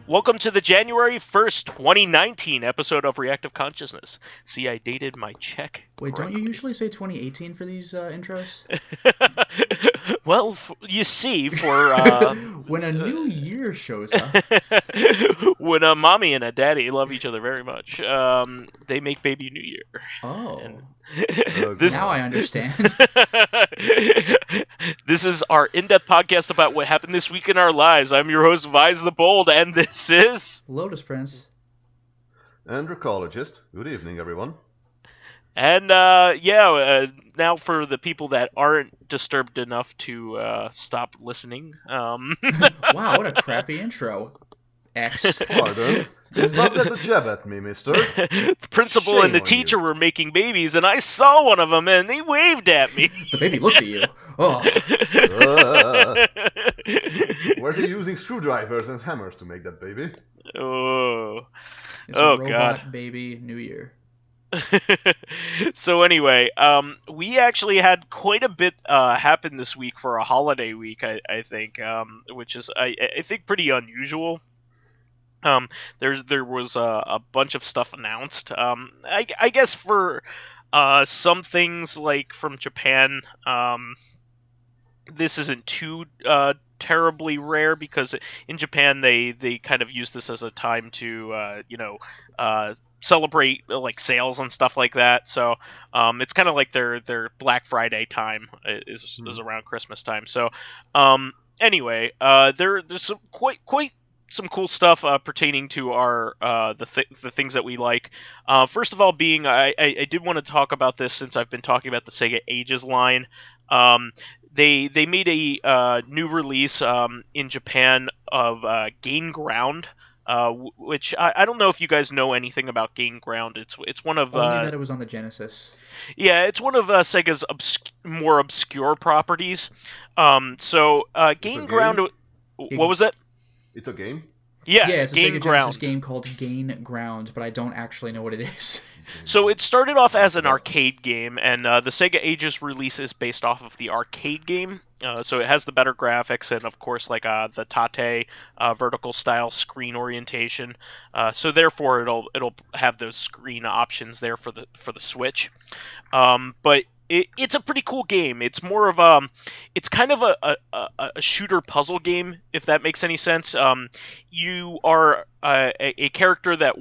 Welcome to the January 1st, 2019 episode of Reactive Consciousness. See, I dated my check. Wait, don't you usually say 2018 for these intros? Well, you see, for... when a new year shows up. When a mommy and a daddy love each other very much, they make baby New Year. Oh. This... Now I understand. This is our in-depth podcast about what happened this week in our lives. I'm your host, vysethebold, and this is... Lotus Prince. And Dracologist. Good evening, everyone. And, now for the people that aren't disturbed enough to stop listening. Wow, what a crappy intro. X. Pardon? Is not that a jab at me, mister? The principal Shame and the on teacher you. were making babies, and I saw one of them, and they waved at me. The baby looked at you. Oh. Were they using screwdrivers and hammers to make that baby? Oh. It's Oh, a robot God. baby New Year. So anyway, we actually had quite a bit happen this week for a holiday week, I think, which is, I think, pretty unusual. There was a bunch of stuff announced. I guess for some things, like from Japan, this isn't too terribly rare, because in Japan they kind of use this as a time to celebrate like sales and stuff like that. So it's kind of like their Black Friday time is around Christmas time. So anyway, there's some quite some cool stuff pertaining to our the things that we like. First of all, being I did want to talk about this since I've been talking about the Sega Ages line. They made a new release in Japan of Gain Ground, which I don't know if you guys know anything about Gain Ground. It's one of Only that it was on the Genesis. Yeah, it's one of Sega's more obscure properties. So Gain Ground. What was that? It's a game? Yeah, it's a Gain Sega Ground. Genesis game called Gain Ground, but I don't actually know what it is. So it started off as an arcade game, and the Sega Ages release is based off of the arcade game. So it has the better graphics and, of course, like the Tate vertical style screen orientation. So therefore, it'll have those screen options there for the Switch. But it's a pretty cool game. It's more of it's kind of a shooter puzzle game, if that makes any sense. You are a character that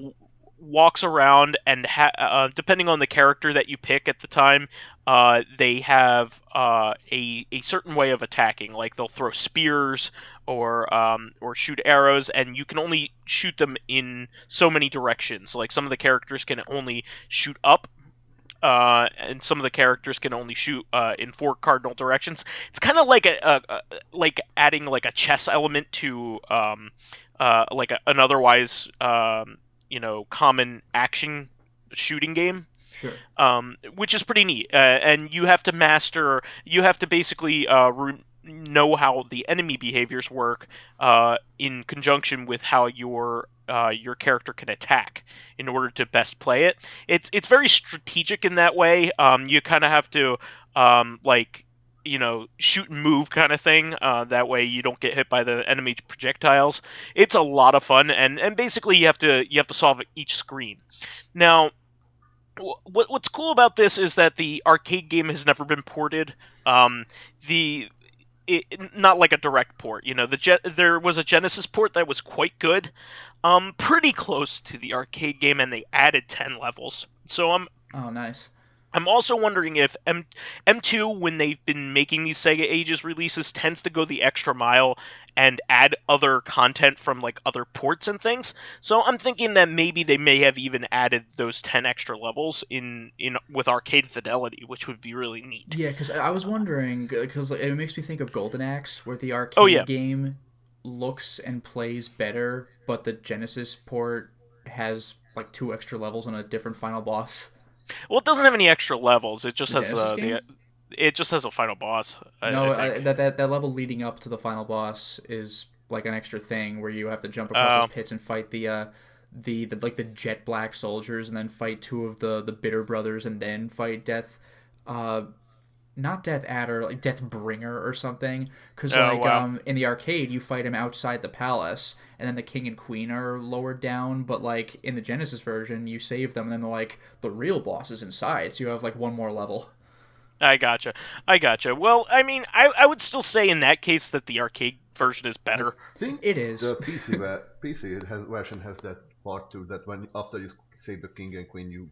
walks around, and depending on the character that you pick at the time, they have a certain way of attacking. Like they'll throw spears or shoot arrows, and you can only shoot them in so many directions. Like some of the characters can only shoot up. And some of the characters can only shoot in 4 cardinal directions. It's kind of like like adding like a chess element to like an otherwise common action shooting game. Sure. Which is pretty neat. And you have to basically know how the enemy behaviors work in conjunction with how your character can attack in order to best play it. It's very strategic in that way. You kind of have to shoot and move kind of thing. That way you don't get hit by the enemy projectiles. It's a lot of fun, and basically you have to solve each screen. Now, what's cool about this is that the arcade game has never been ported. Not like a direct port. There was a Genesis port that was quite good, pretty close to the arcade game, and they added 10 levels. So Oh, nice. I'm also wondering if M2, when they've been making these Sega Ages releases, tends to go the extra mile and add other content from like other ports and things. So I'm thinking that maybe they may have even added those 10 extra levels in with arcade fidelity, which would be really neat. Yeah, because I was wondering, because it makes me think of Golden Axe, where the arcade game looks and plays better, but the Genesis port has like 2 extra levels on a different final boss? Well, it doesn't have any extra levels. It just The has Genesis game? it just has a final boss. I No, think. that level leading up to the final boss is like an extra thing where you have to jump across those Um, pits and fight the like the jet black soldiers, and then fight 2 of the bitter brothers, and then fight Death, uh, not Death Adder, like Death Bringer or something. Because oh like wow. in the arcade you fight him outside the palace, and then the king and queen are lowered down. But like in the Genesis version, you save them, and then like the real boss is inside, so you have like one more level. I gotcha. I gotcha. Well, I mean, I would still say in that case that the arcade version is I better. think It is. the version has that part too. That when after you save the king and queen, you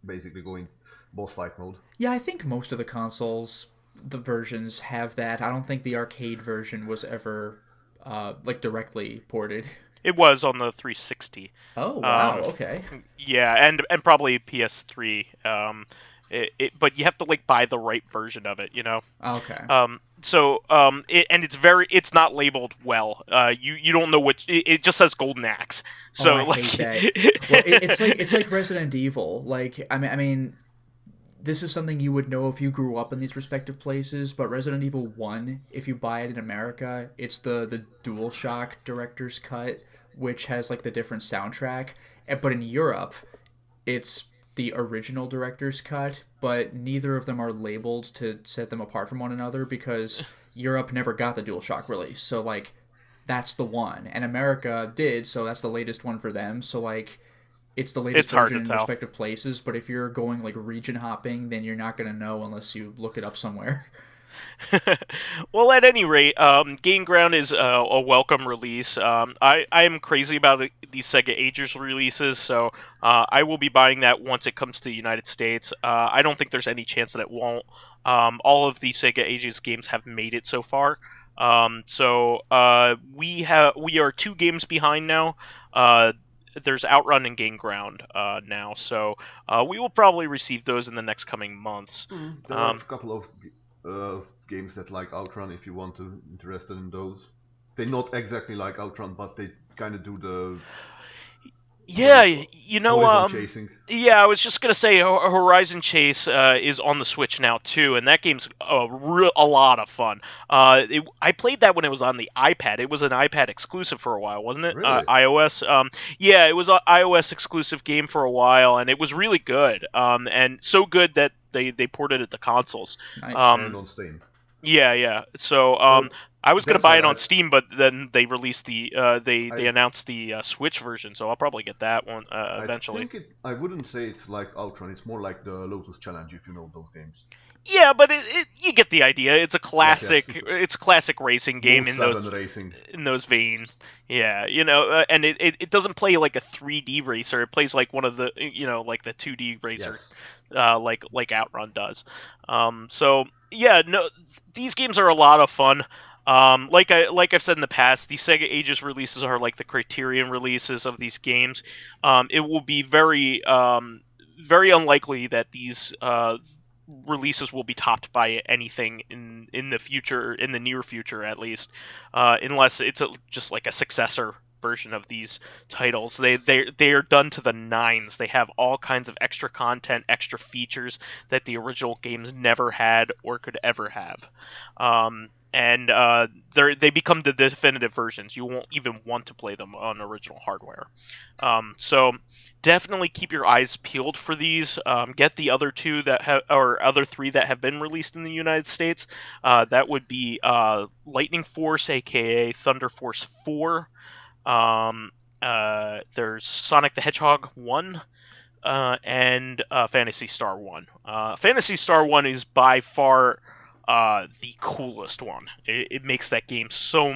basically go in boss fight mode. Yeah, I think most of the consoles, the versions have that. I don't think the arcade version was ever like directly ported. It was on the 360. Oh wow, Um, okay. yeah, and probably PS3. But you have to like buy the right version of it, you know. Okay. It's not labeled well. You don't know what it just says Golden Axe. Oh, So I like, hate that. Well, it's like Resident Evil. Like I mean, this is something you would know if you grew up in these respective places. But Resident Evil 1, if you buy it in America, it's the DualShock Director's Cut, which has like the different soundtrack. But in Europe, it's the original director's cut, but neither of them are labeled to set them apart from one another because Europe never got the DualShock release. So like that's the one. And America did, so that's the latest one for them. So like it's the latest it's hard version to in tell. respective places, but if you're going like region hopping, then you're not going to know unless you look it up somewhere. Well, at any rate, Game Ground is a welcome release. I am crazy about these Sega Ages releases, so I will be buying that once it comes to the United States. I don't think there's any chance that it won't. All of the Sega Ages games have made it so far. We are 2 games behind now. There's Outrun and Game Ground now, so we will probably receive those in the next coming months. There are a couple of games that like Outrun if you want to interested in those. They're not exactly like Outrun, but they kind of do the Yeah, hori- you know, horizon chasing. yeah, I was just gonna say Horizon Chase is on the Switch now too, and that game's a lot of fun. I played that when it was on the iPad. It was an iPad exclusive for a while, wasn't it? Really? iOS. Yeah, it was an iOS exclusive game for a while, and it was really good. And so good that they ported it to consoles. Nice. And on Steam. Yeah. So Well, I was gonna that's buy what it on Steam, but then they released they announced the Switch version, so I'll probably get that one eventually. I wouldn't say it's like Outrun. It's more like the Lotus Challenge if you know those games. Yeah, but you get the idea. It's a classic. Yes. It's a classic racing game Move in 7 those racing. veins. Yeah, and it doesn't play like a 3D racer. It plays like one of the like the 2D racer, Yes. like Outrun does. So yeah, no, these games are a lot of fun. Like I've said in the past, the Sega Ages releases are like the Criterion releases of these games. It will be very unlikely that these releases will be topped by anything in the future, in the near future at least, unless it's just like a successor version of these titles. They are done to the nines. They have all kinds of extra content, extra features that the original games never had or could ever have. And they become the definitive versions. You won't even want to play them on original hardware. So definitely keep your eyes peeled for these. Get the other 2 or other 3 that have been released in the United States. That would be Lightning Force, aka Thunder Force 4. There's Sonic the Hedgehog 1. And Phantasy Star 1. Phantasy Star 1 is by far the coolest one. It makes that game so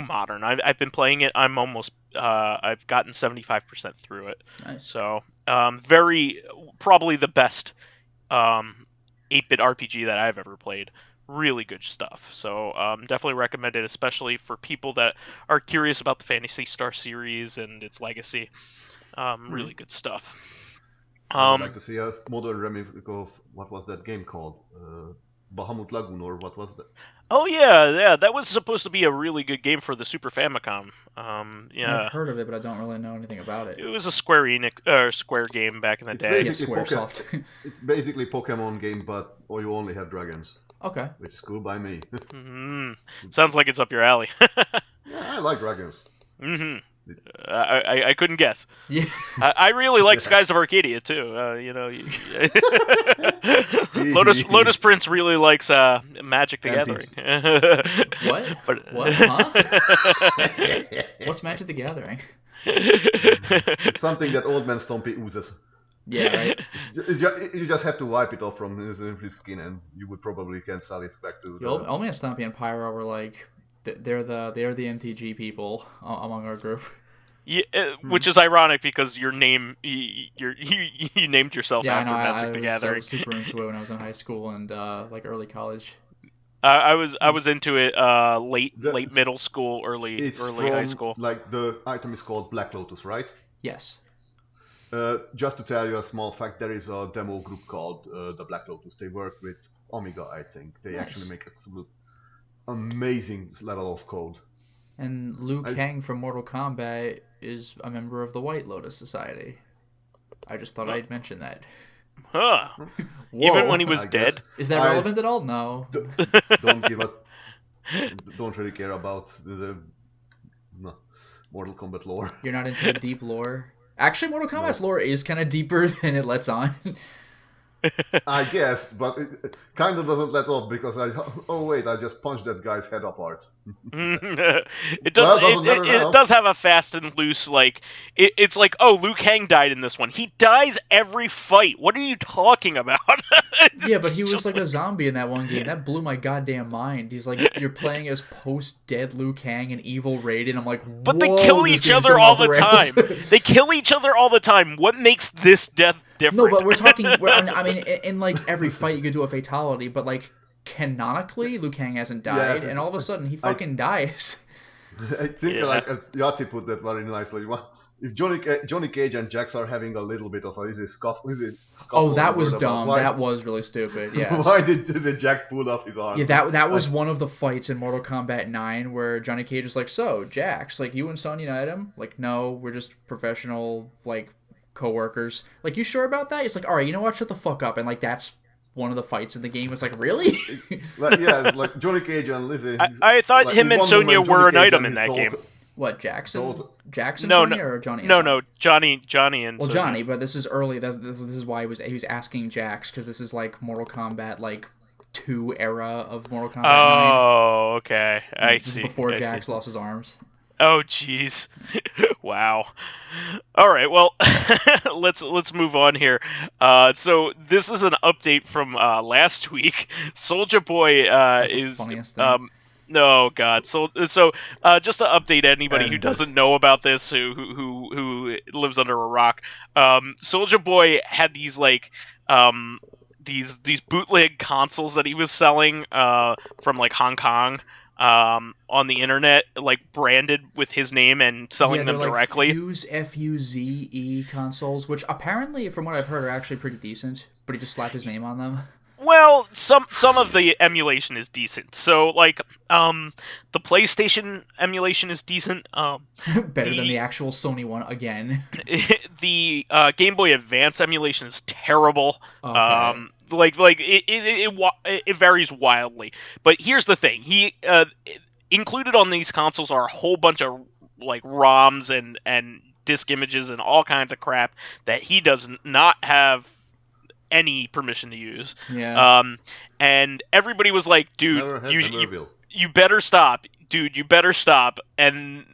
modern. I've been playing it. I've gotten 75% through it. Nice. So probably the best 8-bit RPG that I've ever played. Really good stuff. So definitely recommend it, especially for people that are curious about the Phantasy Star series and its legacy. Really good stuff. I would like to see a modern remake of what was that game called? Bahamut Lagoon, or what was that? Oh yeah, that was supposed to be a really good game for the Super Famicom. Yeah, I've heard of it, but I don't really know anything about it it. was a Square game back in the It's day. Yeah, basically Squaresoft. It's basically Pokemon game, but or you only have dragons, Okay. which is cool by me. Sounds like it's up your alley. Yeah, I like dragons. hmm I couldn't guess. Yeah. I really like Yeah. Skies of Arcadia too. Lotus Prince really likes Magic the Empty. Gathering. What? But, What? Huh? What's Magic the Gathering? It's something that old man Stompy oozes. Yeah, right. You just have to wipe it off from his skin, and you would probably can sell it back to the... Old Man Stompy and Pyro were like they're the MTG people among our group. Yeah, which is ironic because you named yourself Yeah, I after know. Magic the I Gathering. was super into it when I was in high school and like early college. I was into it late middle school, early It's high school. Like the item is called Black Lotus, right? Yes. Just to tell you a small fact, there is a demo group called the Black Lotus. They work with Omega, I think. They Nice. actually make absolute amazing level of code. And Liu Kang from Mortal Kombat is a member of the White Lotus Society. I just thought I'd mention that. Huh. Whoa. Even when he was I dead? Is that relevant at all? No. Don't really care about the Mortal Kombat lore. You're not into the deep lore? Actually, Mortal Kombat's No. lore is kind of deeper than it lets on. I guess, but it kind of doesn't let off because I just punched that guy's head apart. It Well, does. doesn't matter It now. does have a fast and loose like. It's like, oh, Liu Kang died in this one. He dies every fight. What are you talking about? Yeah, but he was Just like a zombie in that one game. That blew my goddamn mind. He's like, you're playing as post-dead Liu Kang and Evil Raiden. I'm like, But they whoa, kill this each game's other going all off the rails. time. They kill each other all the time. What makes this death different? No, but we're talking. I mean, in like every fight, you could do a fatality, but like canonically, Liu Kang hasn't died, Yeah, and all of a sudden he fucking dies. I think Yeah. like Yahtzee put that very nicely. If Johnny Cage and Jax are having a little bit of a scuffle, Oh, that was about dumb. why- That was really stupid. Yes. Why did the Jax pull off his arm? Yeah, that was one of the fights in Mortal Kombat 9 where Johnny Cage is like, so, Jax, like, you and Son unite him? Like, no, we're just professional, like, co-workers. Like, you sure about that? He's like, alright, you know what, shut the fuck up. And, like, that's one of the fights in the game. It's like, really? like Johnny Cage and Lizzie. I thought like, him in and one Sonya moment, were Johnny an Cage item and in his that daughter- game. What, Jackson? Don't- Jackson No, Sonya no, or Johnny and No, Sonya? no, Johnny and Well, Sonya. Johnny, but this is early. This is why he was asking Jax, because this is, like, Mortal Kombat, like, 2 era of Mortal Kombat 9. Oh, okay. I This see. is before I see. Jax lost his arms. Oh, jeez. Wow. All right. Well, let's move on here. So this is an update from last week. Soulja Boy That's the is funniest thing. no God. So just to update anybody who And, doesn't know about this, who lives under a rock, Soulja Boy had these like these bootleg consoles that he was selling from like Hong Kong. On the internet, like branded with his name and selling them they're directly. Like Fuse F-U-Z-E consoles, which apparently, from what I've heard, are actually pretty decent. But he just slapped his name on them. Well, some of the emulation is decent. So like the PlayStation emulation is decent. Better than the actual Sony one again. The Game Boy Advance emulation is terrible. Okay. It varies wildly. But here's the thing: he included on these consoles are a whole bunch of like ROMs and disk images and all kinds of crap that he does not have any permission to use. Yeah. And everybody was like, "Dude, Never had, never will. you better stop, dude. You better stop." And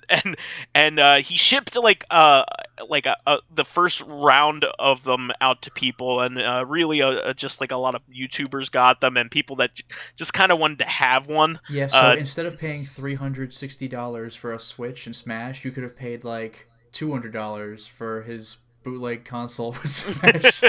he shipped like the first round of them out to people, and really just like a lot of YouTubers got them, and people that just kind of wanted to have one. Yeah, so instead of paying $360 for a Switch and Smash, you could have paid like $200 for his bootleg console with Smash.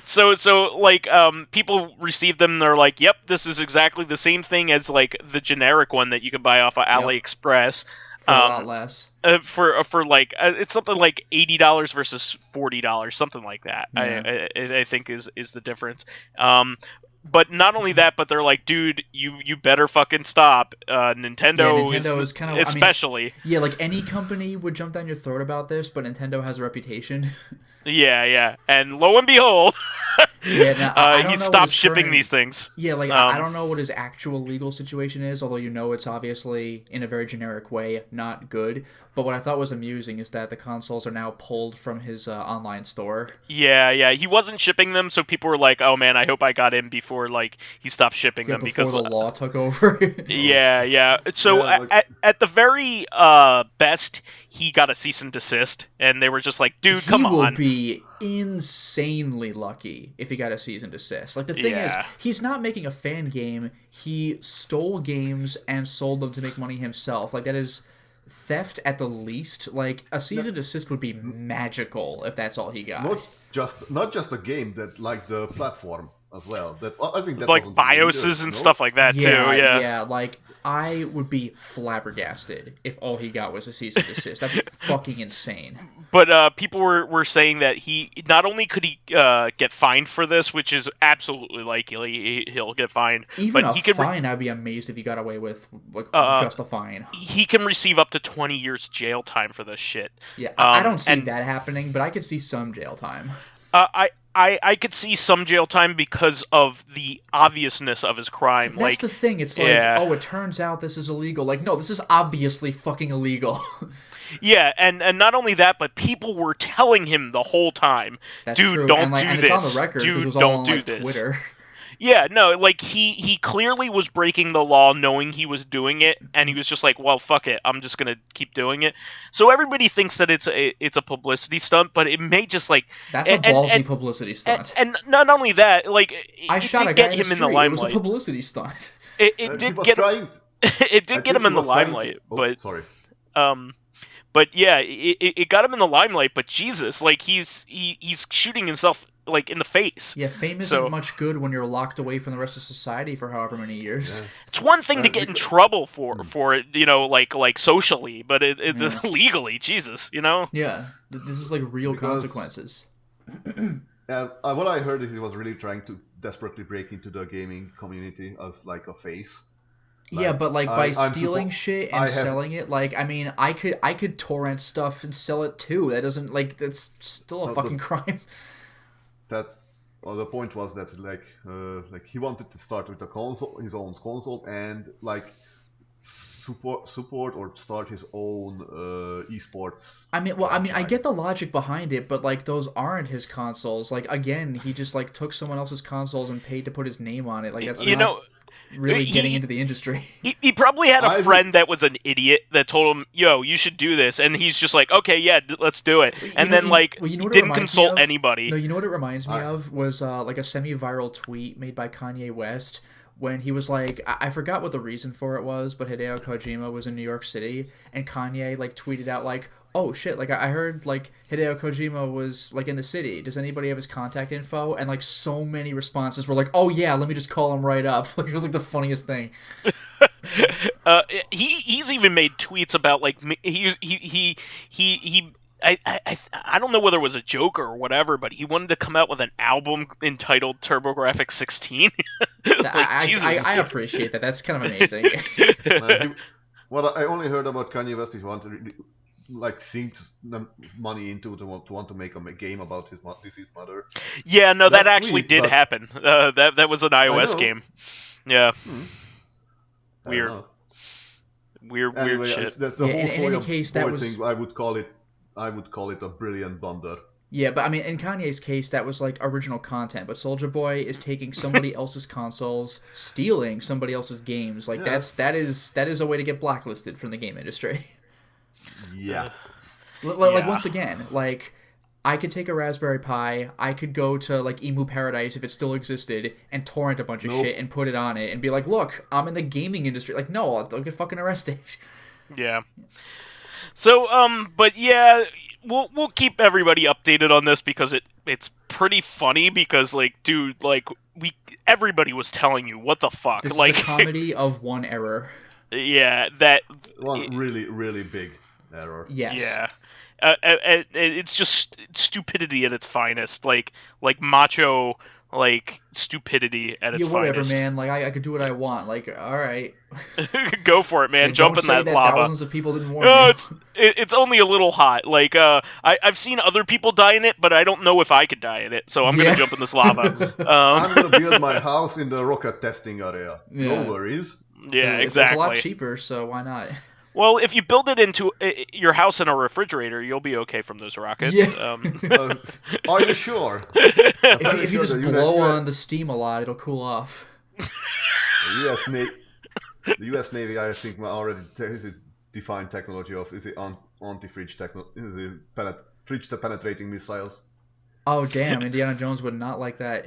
So like people received them and they're like, yep, this is exactly the same thing as like the generic one that you can buy off of AliExpress For a lot less. for like it's something like $80 versus $40, something like that. Yeah. I think is the difference. but not only that, but they're like, dude, you better fucking stop. Nintendo, Nintendo is kind of especially. Yeah, like any company would jump down your throat about this, but Nintendo has a reputation. Yeah, and lo and behold, Yeah, now, I don't he know stopped shipping these things. Yeah, like I don't know what his actual legal situation is, although it's obviously in a very generic way not good. But what I thought was amusing is that the consoles are now pulled from his online store. Yeah, he wasn't shipping them, so people were like, "Oh man, I hope I got in before he stopped shipping them before because the law took over." Yeah. So at the very best, he got a cease and desist, and they were just like, "Dude, come on." He will be insanely lucky if he got a cease and desist. Like, the thing is, he's not making a fan game. He stole games and sold them to make money himself. Like, that is theft at the least. Like, a cease and desist would be magical if that's all he got. Not just a game, that like the platform as well. That I think that like BIOSes and stuff like that too. Yeah. Like, I would be flabbergasted if all he got was a cease and desist. That'd be fucking insane. But people were saying that he not only could he get fined for this, which is absolutely likely he'll get fined. Even but fine, I'd be amazed if he got away with just a fine. He can receive up to 20 years jail time for this shit. Yeah, I don't see that happening, but I could see some jail time. I could see some jail time because of the obviousness of his crime. That's the thing. It's like, oh, it turns out this is illegal. Like, no, this is obviously fucking illegal. Yeah, and not only that, but people were telling him the whole time, That's dude, true. don't do and this. It's on the record because it was all on like Twitter. Yeah, no, like he clearly was breaking the law knowing he was doing it, and he was just like, well, fuck it, I'm just gonna keep doing it. So everybody thinks that it's a publicity stunt, but it may just like that's a ballsy publicity stunt. And not only that, like I shot a guy in the street. It was a publicity stunt. It did get him. It did get him in the limelight, but sorry. But yeah, it got him in the limelight. But Jesus, like he's shooting himself like in the face. Yeah, fame isn't much good when you're locked away from the rest of society for however many years. Yeah. It's one thing to get in trouble for it, like socially, but legally, Jesus, Yeah, this is like real consequences. And what I heard is he was really trying to desperately break into the gaming community as like a face. Like, yeah, but like by stealing shit and selling it, like I mean, I could torrent stuff and sell it too. That's still a fucking crime. The point was that like he wanted to start with a console, his own console, and like support or start his own esports. I get the logic behind it, but like those aren't his consoles. Like again, he just like took someone else's consoles and paid to put his name on it. Like that's really getting into the industry. He probably had a friend that was an idiot that told him, "Yo, you should do this," and he's just like, "Okay, yeah, let's do it." And then he didn't consult anybody. No, you know what it reminds me of was like a semi-viral tweet made by Kanye West when he was like, I forgot what the reason for it was, but Hideo Kojima was in New York City, and Kanye like tweeted out like, "Oh shit, like I heard like Hideo Kojima was like in the city. Does anybody have his contact info?" And like so many responses were like, "Oh yeah, let me just call him right up." Like it was like the funniest thing. He's even made tweets about like I don't know whether it was a joke or whatever, but he wanted to come out with an album entitled TurboGrafx 16. I appreciate that. That's kind of amazing. What I only heard about Kanye West is he wanted to like sink money into to want to make a game about his deceased mother. Yeah, no, that actually did happen. That was an iOS game. Yeah. Weird shit. That's the whole in any case, that was thing. I would call it a brilliant blunder. Yeah, but I mean, in Kanye's case, that was like original content. But Soulja Boy is taking somebody else's consoles, stealing somebody else's games. Like that is a way to get blacklisted from the game industry. Yeah. Like once again, like I could take a Raspberry Pi, I could go to like Emu Paradise if it still existed, and torrent a bunch of shit and put it on it and be like, "Look, I'm in the gaming industry." Like, no, I'll get fucking arrested. Yeah. So, but yeah, we'll keep everybody updated on this because it's pretty funny because like, dude, like everybody was telling you what the fuck. This like is a comedy of one error. Yeah, that one really really big error. Yes. Yeah. It's just stupidity at its finest. Like macho like stupidity at its Yeah, whatever, finest. man. Like, I could do what I want. Like, all right. Go for it, man. Yeah, Jump don't in say that lava. Thousands of people didn't warn No, you. it's only a little hot. Like I've seen other people die in it, but I don't know if I could die in it. So I'm gonna jump in this lava. I'm gonna build my house in the rocket testing area. Yeah. No worries. Yeah, It's exactly. a lot cheaper, so why not? Well, if you build it into your house in a refrigerator, you'll be okay from those rockets. Yeah. Are you sure? If you just blow on the steam a lot, it'll cool off. The U.S. Navy, I think, already has a defined technology of anti-fridge technology, fridge penetrating missiles. Oh damn! Indiana Jones would not like that.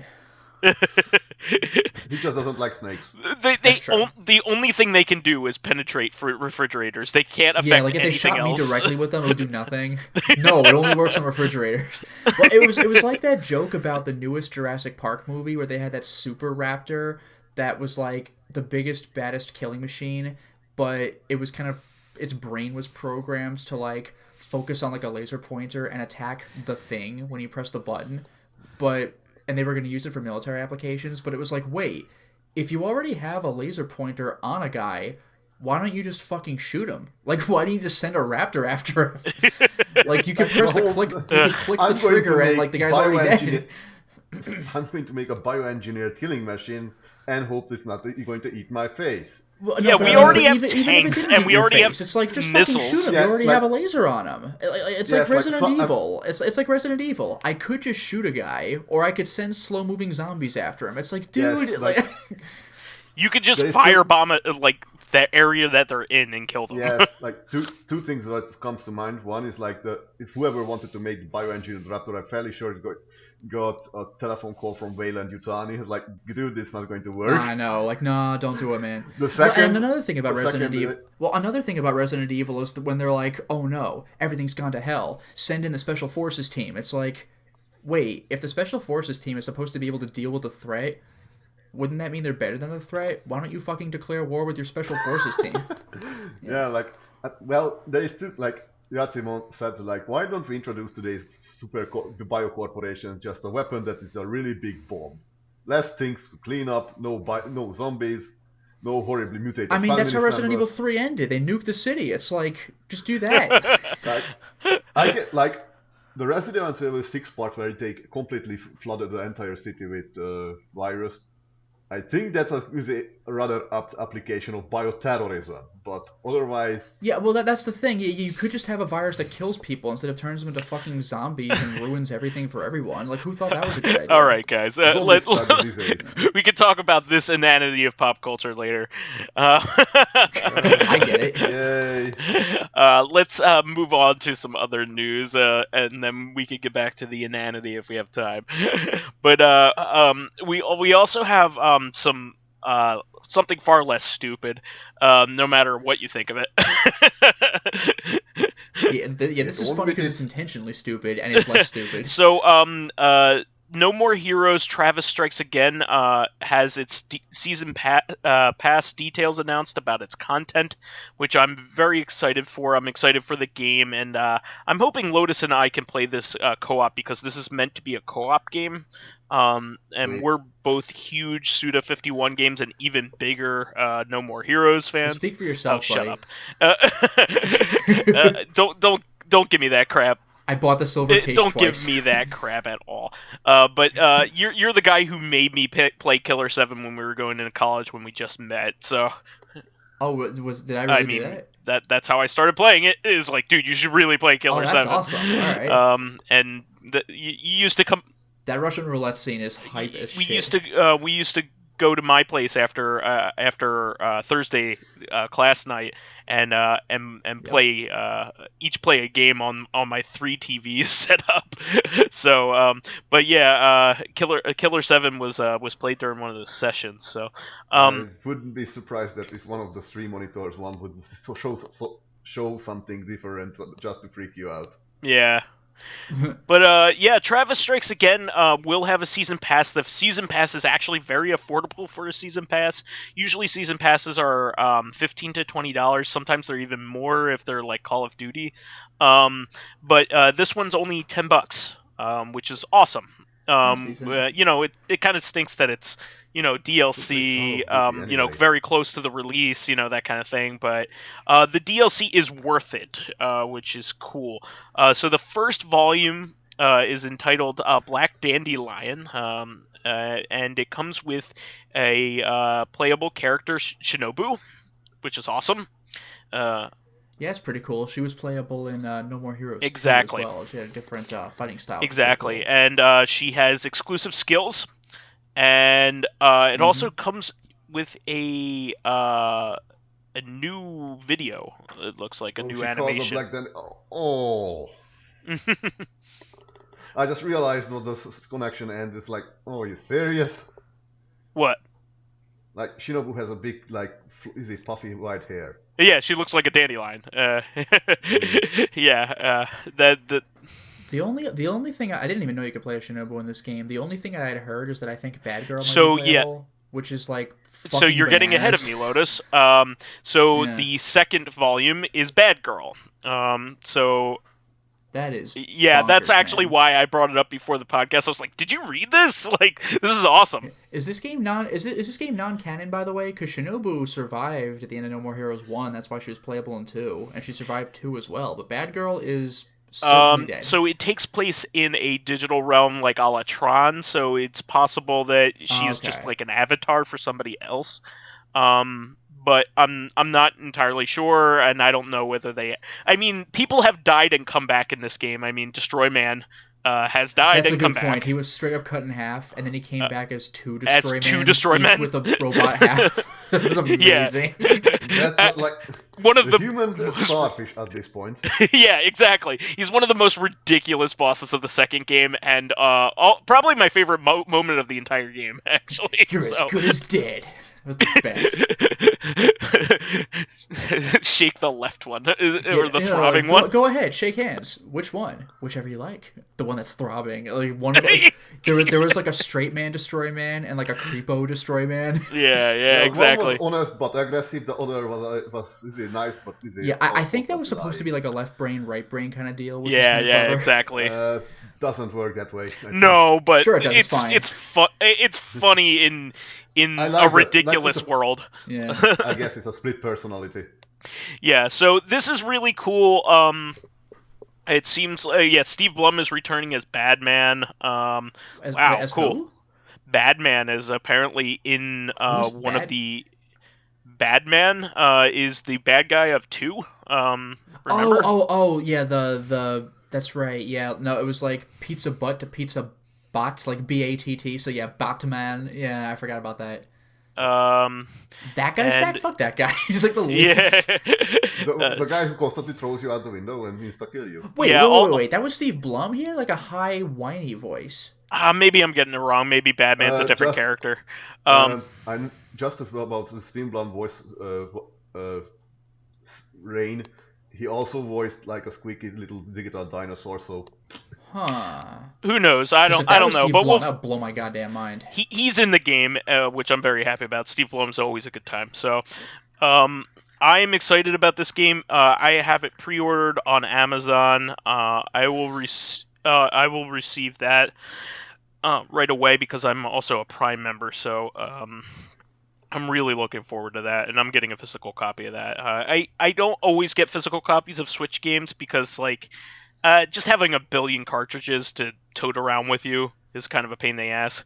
He just doesn't like snakes. The only thing they can do is penetrate refrigerators. They can't affect Yeah, like if they anything shot else. me directly with them, it would do nothing. No, it only works on refrigerators. Well, it was like that joke about the newest Jurassic Park movie where they had that super raptor that was like the biggest, baddest killing machine, but it was kind of its brain was programmed to like focus on like a laser pointer and attack the thing when you press the button, and they were going to use it for military applications, but it was like, wait, if you already have a laser pointer on a guy, why don't you just fucking shoot him? Like, why do you just send a raptor after him? Like, you can press the click the trigger and like the guy's already dead. I'm going to make a bioengineered killing machine and hope it's not going to eat my face. Well, yeah, we already have tanks, and we already have it's like, just missiles. fucking shoot him. Yeah, you already like, have a laser on him. It's like Resident Evil. It's like Resident Evil. I could just shoot a guy, or I could send slow-moving zombies after him. It's like, dude... Yes, like, you could just firebomb it, like, the area that they're in and kill them. Yes, like, two things that comes to mind. One is, like, if whoever wanted to make the bioengineered raptor, I'm fairly sure it got a telephone call from Wayland Yutani. He's like, dude, this is not going to work. I know, like, no, don't do it, man. And another thing about Resident Evil is when they're like, oh no, everything's gone to hell, send in the Special Forces team. It's like, wait, if the Special Forces team is supposed to be able to deal with the threat, wouldn't that mean they're better than the threat? Why don't you fucking declare war with your Special Forces team? Yeah, like, well, there is two, like, Yatsimon said, like, why don't we introduce today's biocorporation just a weapon that is a really big bomb? Less things to clean up, no zombies, no horribly mutated. I mean, that's how Resident Evil 3 ended. They nuked the city. It's like, just do that. Like, I get, like, the Resident Evil 6 part where they completely flooded the entire city with virus. I think that's a rather apt application of bioterrorism, but otherwise... Yeah, well, that's the thing. You could just have a virus that kills people instead of turns them into fucking zombies and ruins everything for everyone. Like, who thought that was a good idea? All right, guys. We can talk about this inanity of pop culture later. I get it. Yay. Let's move on to some other news, and then we can get back to the inanity if we have time. But we also have something far less stupid, no matter what you think of it. This is funny because it's intentionally stupid and it's less stupid. So, No More Heroes Travis Strikes Again has its season pass details announced about its content, which I'm very excited for. I'm excited for the game, and I'm hoping Lotus and I can play this co-op because this is meant to be a co-op game. And we're both huge Suda51 games and even bigger No More Heroes fans. Speak for yourself, buddy. Shut up. Don't give me that crap. I bought the silver case Don't twice. give me that crap at all. But you're the guy who made me play Killer 7 when we were going into college when we just met. So. Oh, did I really do that? That's how I started playing it. Is like, dude, you should really play Killer 7. That's awesome. All right. And you used to come. That Russian roulette scene is hype as shit. We used to go to my place after Thursday class night and play play a game on my 3 TVs set up. So but yeah, Killer 7 was played during one of those sessions. So I wouldn't be surprised that if one of the 3 monitors one would show something different just to freak you out. Yeah. But yeah, Travis Strikes Again will have a season pass. The season pass is actually very affordable for a season pass. Usually season passes are $15 to $20. Sometimes they're even more if they're like Call of Duty. But this one's only $10, which is awesome. That's decent. It kind of stinks that it's DLC, Anyway. very close to the release, that kind of thing. But the DLC is worth it, which is cool. So the first volume is entitled Black Dandelion, and it comes with a playable character, Shinobu, which is awesome. Yeah, it's pretty cool. She was playable in No More Heroes 2 Exactly. as well. She had a different fighting style. Exactly, Cool. and she has exclusive skills, and it also comes with a new video. It looks like a new she animation. Called the Black oh. I just realized what the connection ends. It's like, oh, are you serious? What? Like Shinobu has a big, fluffy white hair. Yeah, she looks like a dandelion. Yeah, The only thing I didn't even know you could play a Shinobu in this game. The only thing I had heard is that I think Bad Girl might be playable, which is like so you're bananas. getting ahead of me, Lotus. The second volume is Bad Girl. So that is bonkers, that's actually man. why I brought it up before the podcast. I was like, "Did you read this? Like, this is awesome." Is this game non-canon, by the way? Because Shinobu survived at the end of No More Heroes 1. That's why she was playable in 2, and she survived 2 as well. But Bad Girl is certainly dead. So it takes place in a digital realm like a la Tron, so it's possible that she's just like an avatar for somebody else. But I'm not entirely sure, and I don't know whether they. I mean, people have died and come back in this game. I mean, Destroy Man has died and come back. That's a good point. He was straight up cut in half, and then he came back as two Destroy Men with a robot half. That was amazing. Yeah. That's like one of the human starfish at this point. Yeah, exactly. He's one of the most ridiculous bosses of the second game, and probably my favorite moment of the entire game. Actually, you're as good as dead. That was the best. Shake the left one, or the throbbing one. Go ahead, shake hands. Which one? Whichever you like. The one that's throbbing. Like one of there was like a straight man destroy man and like a creepo destroy man. Yeah, exactly. One was honest but aggressive. The other was nice but yeah. I think that was supposed to be like a left brain, right brain kind of deal. Which yeah, clever. Exactly. Doesn't work that way. No, but sure it does. It's fine. It's funny in a ridiculous world. Yeah. I guess it's a split personality. Yeah, so this is really cool. It seems, Steve Blum is returning as Badman. As cool. Who? Badman is apparently in one of the. Badman is the bad guy of 2. Remember? Oh, yeah. The that's right. Yeah, no, it was like pizza butt to pizza bot, like BATT. So yeah, Batman. Yeah, I forgot about that. That guy's back. Fuck that guy. He's like the least. Yeah. the guy who constantly throws you out the window and means to kill you. Wait. That was Steve Blum here, like a high whiny voice. Maybe I'm getting it wrong. Maybe Badman's a different character. I'm just about the Steve Blum voice. Rain. He also voiced like a squeaky little digital dinosaur. So. Huh. Who knows? I don't know. Steve but Blum, that'll blow my goddamn mind. He's in the game, which I'm very happy about. Steve Blum's always a good time. So, I am excited about this game. I have it pre-ordered on Amazon. I will receive that right away because I'm also a Prime member. So, I'm really looking forward to that, and I'm getting a physical copy of that. I don't always get physical copies of Switch games because just having a billion cartridges to tote around with you is kind of a pain in the ass.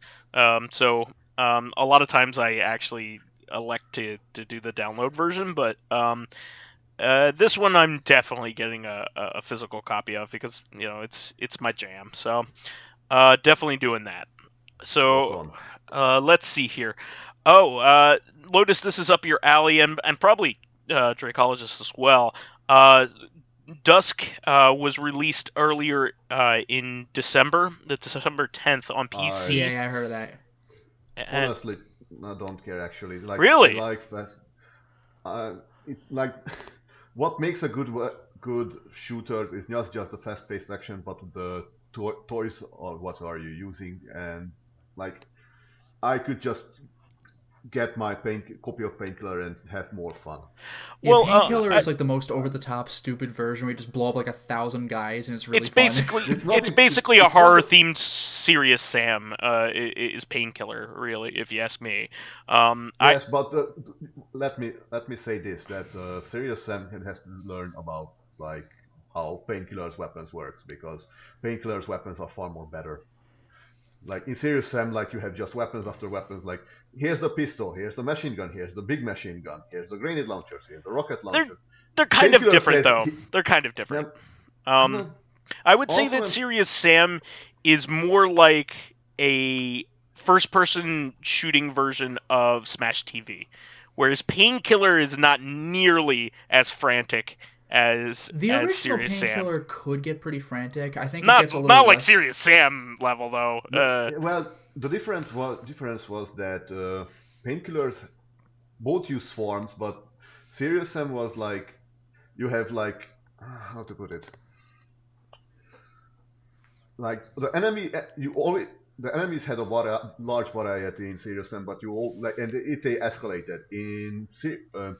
So a lot of times I actually elect to do the download version, but this one I'm definitely getting a physical copy of because it's my jam. So definitely doing that. So let's see here. Lotus, this is up your alley, and probably Dracologist as well. Dusk was released earlier in December, the December 10th on PC. Yeah, I heard of that. Honestly, I don't care actually. Really? I like what makes a good shooter is not just the fast-paced action, but the toys or what are you using, and I could just get my copy of Painkiller and have more fun. Yeah, Well, Painkiller is like the most over-the-top, stupid version where you just blow up like 1,000 guys and it's really fun. It's basically a horror-themed Serious Sam. Is Painkiller, really, if you ask me. Yes, but let me say this: that Serious Sam has to learn about like how Painkiller's weapons works, because Painkiller's weapons are far more better. Like in Serious Sam, like you have just weapons after weapons. Like here's the pistol, here's the machine gun, here's the big machine gun, here's the grenade launchers, here's the rocket launcher. They're kind of different, though. They're kind of different. I would say that Serious Sam is more like a first-person shooting version of Smash TV, whereas Painkiller is not nearly as frantic as the original Serious Painkiller Sam. Could get pretty frantic. I think Not it gets a little not like less... Serious Sam level though. Well, the difference was that Painkillers both use swarms, but Serious Sam was like you have like how to put it. Like the enemies had a large variety in Serious Sam, but they escalated. In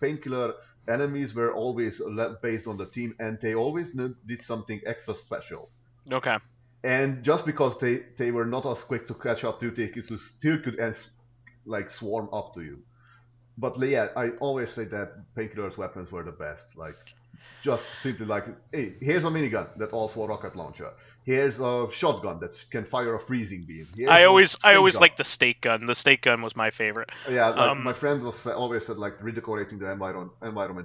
Painkiller, enemies were always based on the team, and they always did something extra special. Okay. And just because they were not as quick to catch up to you, they still could like swarm up to you. But yeah, I always say that Painkiller's weapons were the best. Like just simply like, hey, here's a minigun that's also a rocket launcher. Here's a shotgun that can fire a freezing beam. I always liked the stake gun. The stake gun was my favorite. Yeah, like my friend always said like redecorating the environment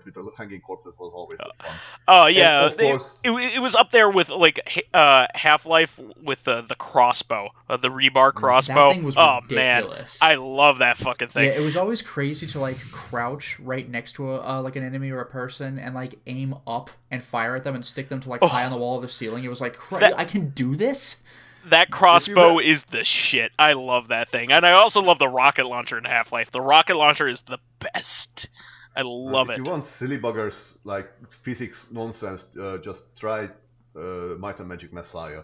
with the hanging corpses was always fun. Oh yeah, it was up there with like Half-Life with the crossbow, the rebar crossbow. That thing was ridiculous. Man, I love that fucking thing. Yeah, it was always crazy to like crouch right next to like an enemy or a person and like aim up and fire at them and stick them to like high on the wall of the ceiling. It was like I can do this? That crossbow is the shit. I love that thing. And I also love the rocket launcher in Half-Life. The rocket launcher is the best. I love it. If you want silly buggers like physics nonsense, just try Might and Magic Messiah.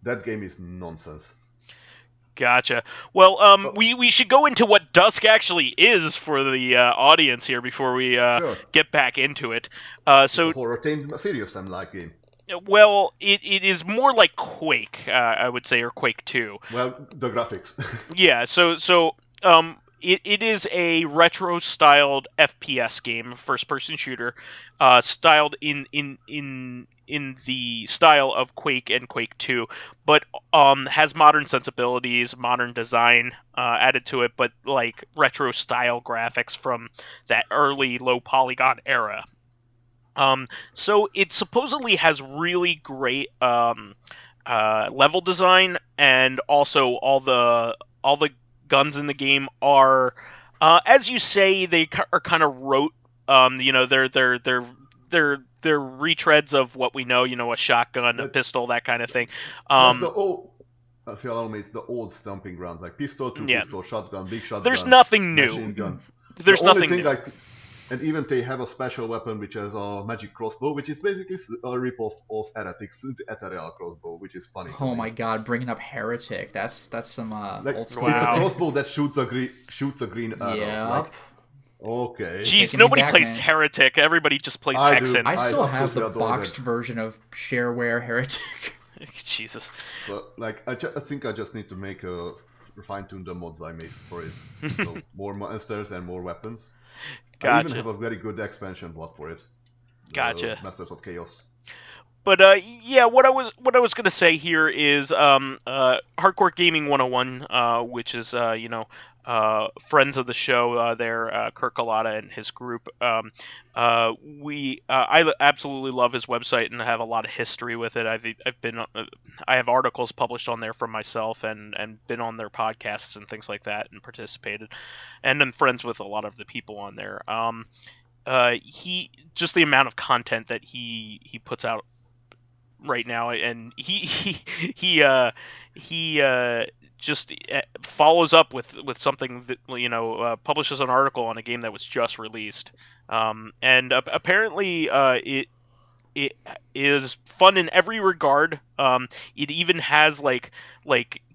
That game is nonsense. Gotcha. Well, we should go into what Dusk actually is for the audience here before we get back into it. So horror-themed Serious Sam-like game. Well, it is more like Quake, I would say, or Quake 2. Well, the graphics. Yeah, it is a retro-styled FPS game, first-person shooter, styled in the style of Quake and Quake 2, but has modern sensibilities, modern design added to it, but like retro-style graphics from that early low-polygon era. So it supposedly has really great level design, and also all the guns in the game are, as you say, they are kind of rote. They're retreads of what we know. A shotgun, a pistol, that kind of thing. If you allow me, it's the old stomping ground, like pistol, pistol, shotgun, big shotgun. There's nothing new. There's nothing new. And even they have a special weapon which is a magic crossbow, which is basically a rip-off of Heretic's Ethereal crossbow, which is funny. Oh my god, bringing up Heretic, that's some old school. It's a crossbow that shoots a green arrow. Yeah. Like, okay. Jeez, nobody plays Heretic. Everybody just plays Hexen. I still have the boxed version of Shareware Heretic. Jesus. But I think I just need to make fine-tune the mods I made for it. So more monsters and more weapons. Gotcha. I even have a very good expansion mod for it. Gotcha. Masters of Chaos. But what I was gonna say here is Hardcore Gaming 101, which is friends of the show there, Kirk Alata and his group. I absolutely love his website and have a lot of history with it. I have articles published on there from myself and been on their podcasts and things like that and participated, and I'm friends with a lot of the people on there. He just the amount of content that he puts out right now, and he just follows up with something that publishes an article on a game that was just released, and apparently it is fun in every regard. It even has like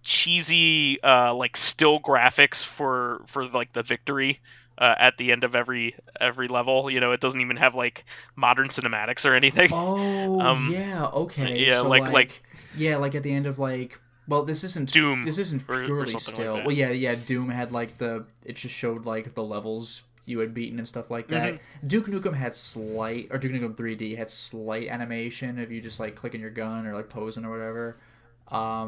cheesy like still graphics for like the victory at the end of every level. You know, it doesn't even have like modern cinematics or anything. Oh, yeah, okay. Yeah, So like yeah, like at the end of like, well, Doom this isn't or purely something like still. that. Well, yeah, Doom had like it just showed like the levels you had beaten and stuff like that. Duke Nukem had Duke Nukem 3D had slight animation if you just like clicking your gun or like posing or whatever. I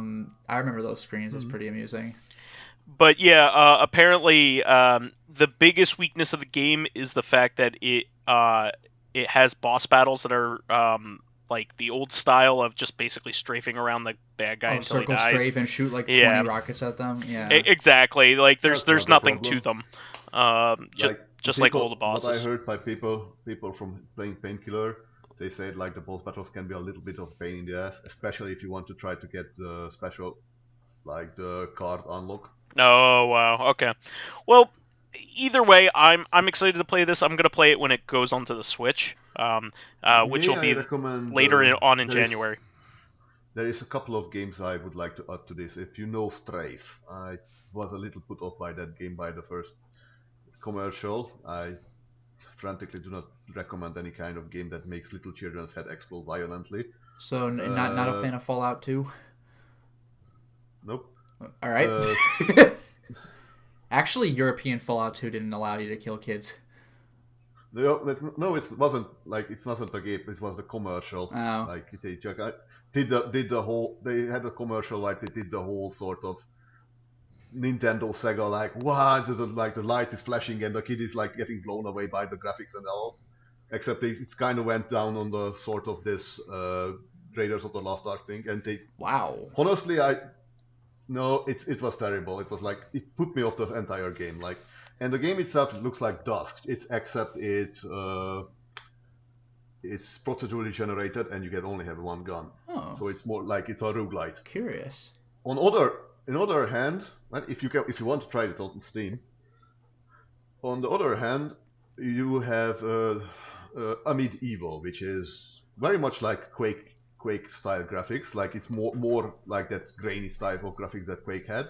remember those screens. It's pretty amusing. But yeah, apparently the biggest weakness of the game is the fact that it has boss battles that are like the old style of just basically strafing around the bad guy until he circle dies. strafe and shoot like 20 rockets at them. Yeah, Exactly. Like there's That's not a nothing problem. to them. Just like people, all the bosses. What I heard by people from playing Painkiller, they said like the boss battles can be a little bit of a pain in the ass, especially if you want to try to get the special, like the card unlock. Oh wow. Okay. Well, either way, I'm excited to play this. I'm gonna play it when it goes onto the Switch, which will be later on in January. There is a couple of games I would like to add to this. If you know Strafe, I was a little put off by that game by the first commercial. I frantically do not recommend any kind of game that makes little children's head explode violently. So not a fan of Fallout 2? Nope. All right. Actually, European Fallout 2 didn't allow you to kill kids. No, it wasn't like it wasn't a game. It was the commercial. Oh. Like they did the whole. They had a commercial like they did the whole sort of Nintendo Sega like wow, like the light is flashing and the kid is like getting blown away by the graphics and all. Except it kind of went down on the sort of this Raiders of the Lost Ark thing, and they. Wow. Honestly, No, it was terrible. It was like it put me off the entire game. Like, and the game itself it looks like Dusk. Except it's procedurally generated, and you can only have one gun. Oh. So it's more like it's a roguelite. Curious. On other hand, if you want to try it on Steam. On the other hand, you have Amid Evil, which is very much like Quake style graphics, like it's more like that grainy style of graphics that Quake had.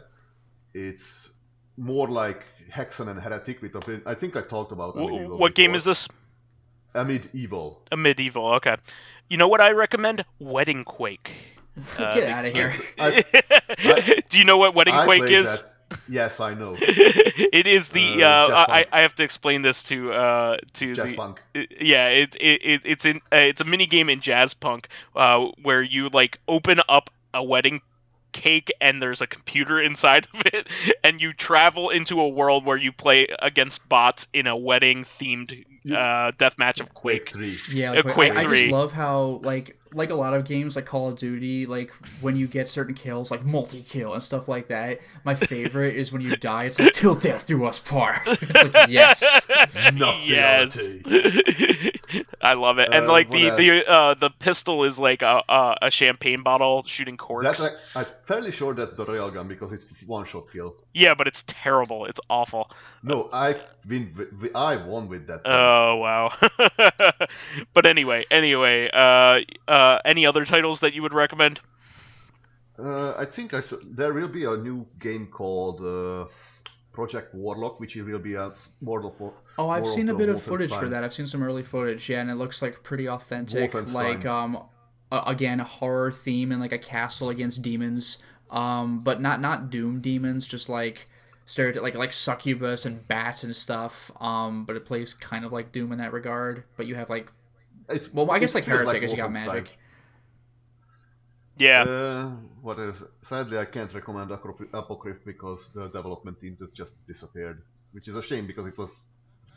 It's more like Hexen and Heretic with a. I think I talked about Amid Evil. What game is this? Amid Evil. Amid Evil. Okay. You know what I recommend? Wedding Quake. Get out of here. Do you know what Wedding Quake is? That. Yes, I know. It is the I have to explain this to Jazz Punk. Yeah, it's a mini game in Jazz Punk where you like open up a wedding cake and there's a computer inside of it and you travel into a world where you play against bots in a wedding themed deathmatch of Quake 3. Yeah, Quake 3. I just love how like a lot of games like Call of Duty, like when you get certain kills, like multi-kill and stuff like that. My favorite is when you die, it's like till death do us part. It's like yes, yes. I love it, and like the pistol is like a champagne bottle shooting corks. I'm fairly sure that's the railgun because it's one-shot kill. Yeah, but it's terrible. It's awful. No, I won with that. Oh wow! But anyway, any other titles that you would recommend? I think there will be a new game called Project Warlock, which will be a Oh, I've seen a bit of footage for that. I've seen some early footage, yeah, and it looks like pretty authentic. Like again, a horror theme and like a castle against demons. But not Doom demons, just like like succubus and bats and stuff. But it plays kind of like Doom in that regard. But you have like, I guess like Heretic, because you got magic. Yeah. What is? Sadly, I can't recommend Apocryph because the development team just disappeared, which is a shame because it was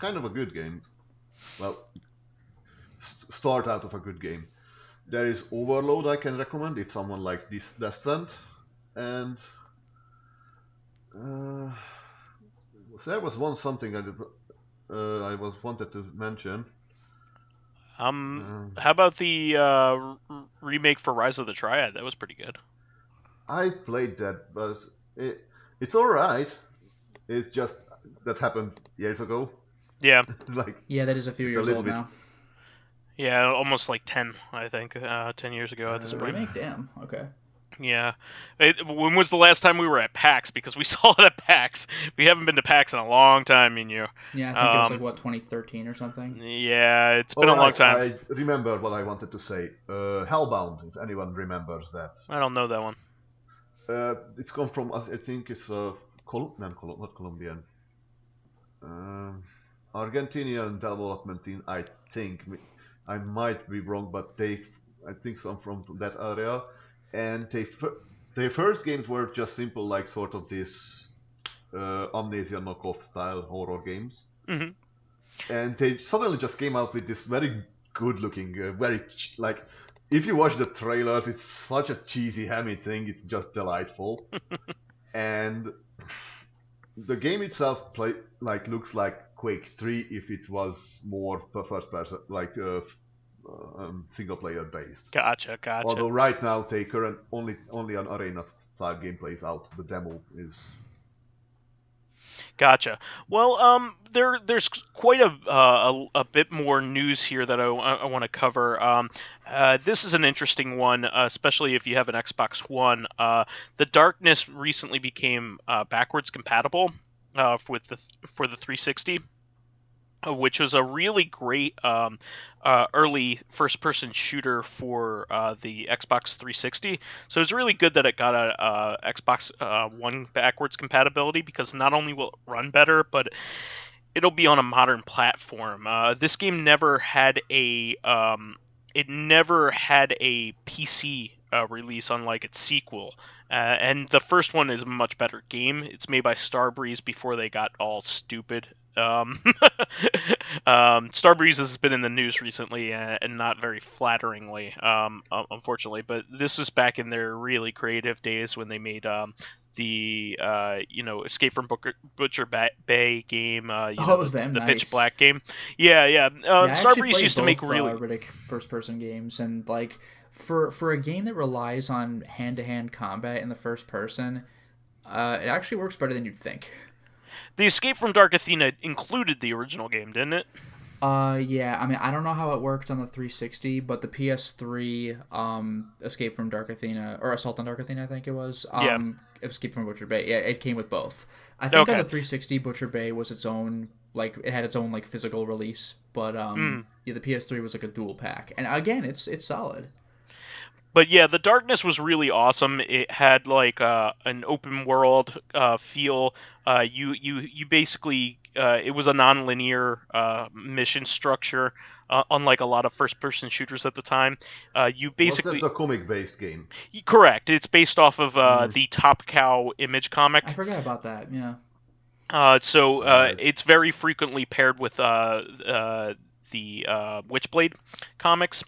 kind of a good game. Well, start out of a good game. There is Overload I can recommend if someone likes this Descent, and there was something I wanted to mention. How about the remake for Rise of the Triad? That was pretty good. I played that, but it's all right. It's just that happened years ago. Yeah. Yeah, that is a few years old now. Yeah, almost like 10, I think. 10 years ago at this point. Remake? Damn. Okay. Yeah. When was the last time we were at PAX? Because we saw it at PAX. We haven't been to PAX in a long time, you. Yeah, I think it was like what 2013 or something. Yeah, it's been All a long right, time. I remember what I wanted to say. Hellbound, if anyone remembers that. I don't know that one. It's come from, I think it's not Colombian. Argentinian development team, I think. I might be wrong, but I think some from that area. And their first games were just simple, like sort of this Amnesia knockoff style horror games. Hmm. And they suddenly just came out with this very good looking, like, if you watch the trailers, it's such a cheesy, hammy thing, it's just delightful. And the game itself looks like Quake 3 if it was more first person, like single player based. Gotcha. Although right now they current only an arena style gameplay is out. The demo is. Gotcha. Well, there's quite a bit more news here that I want to cover. This is an interesting one, especially if you have an Xbox One. The Darkness recently became backwards compatible for the 360. Which was a really great early first-person shooter for the Xbox 360. So it's really good that it got a Xbox One backwards compatibility, because not only will it run better, but it'll be on a modern platform. This game never had a PC release, unlike its sequel. And the first one is a much better game. It's made by Starbreeze before they got all stupid. Starbreeze has been in the news recently, and not very flatteringly, unfortunately. But this was back in their really creative days when they made the Escape from Butcher Bay game. It was them. The Nice. Pitch Black game. Yeah. Starbreeze used to make really Riddick first-person games, and like for a game that relies on hand-to-hand combat in the first person, it actually works better than you'd think. The Escape from Dark Athena included the original game, didn't it? Yeah. I mean, I don't know how it worked on the 360, but the PS3 Escape from Dark Athena, or Assault on Dark Athena, I think it was. Escape from Butcher Bay. Yeah, it came with both. I think on the 360, Butcher Bay was its own, like, it had its own like physical release, but yeah, the PS3 was like a dual pack, and again, it's solid. But yeah, the Darkness was really awesome. It had like an open world feel. You basically it was a non-linear mission structure, unlike a lot of first-person shooters at the time. You basically Was that the comic-based game? Correct. It's based off of the Top Cow image comic. I forgot about that. Yeah. It's very frequently paired with the Witchblade comics.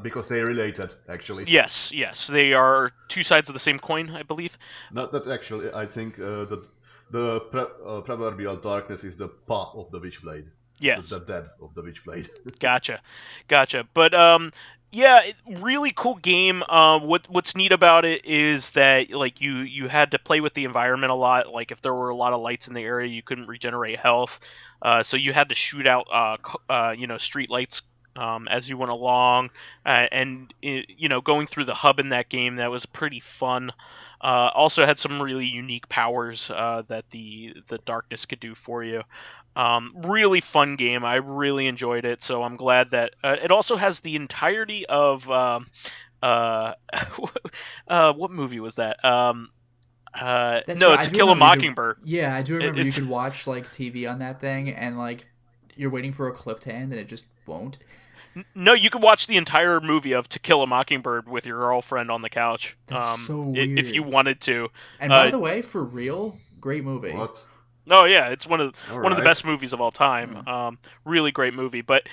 Because they're related, actually. Yes, they are two sides of the same coin, I believe. Not that actually. I think the proverbial darkness is the paw of the Witchblade. Yes. The dead of the Witchblade. Gotcha. But yeah, really cool game. What's neat about it is that like you had to play with the environment a lot. Like if there were a lot of lights in the area, you couldn't regenerate health. So you had to shoot out street lights as you went along, and going through the hub in that game, that was pretty fun. Also had some really unique powers that the darkness could do for you. Really fun game. I really enjoyed it, so I'm glad that it also has the entirety of what movie was that? To Kill a Mockingbird. I do remember you could watch like TV on that thing, and like you're waiting for a clip to end, and it just won't. No, you could watch the entire movie of To Kill a Mockingbird with your girlfriend on the couch. That's so weird. If you wanted to. And by the way, for real, great movie. What? Oh yeah, it's one of the best movies of all time. Really great movie, but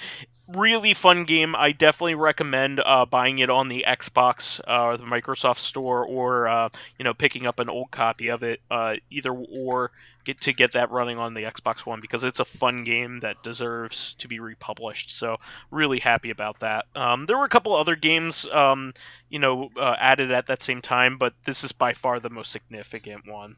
really fun game. I definitely recommend buying it on the Xbox or the Microsoft Store, or picking up an old copy of it, either or get that running on the Xbox One, because it's a fun game that deserves to be republished. So really happy about that. There were a couple other games added at that same time, but this is by far the most significant one.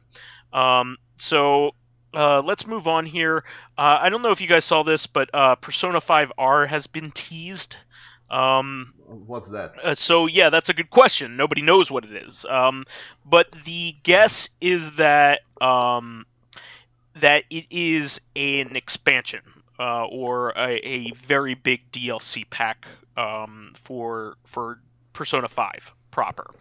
Let's move on here. I don't know if you guys saw this, but Persona 5R has been teased. What's that? So yeah, that's a good question. Nobody knows what it is. But the guess is that that it is an expansion or a very big DLC pack for Persona 5 proper.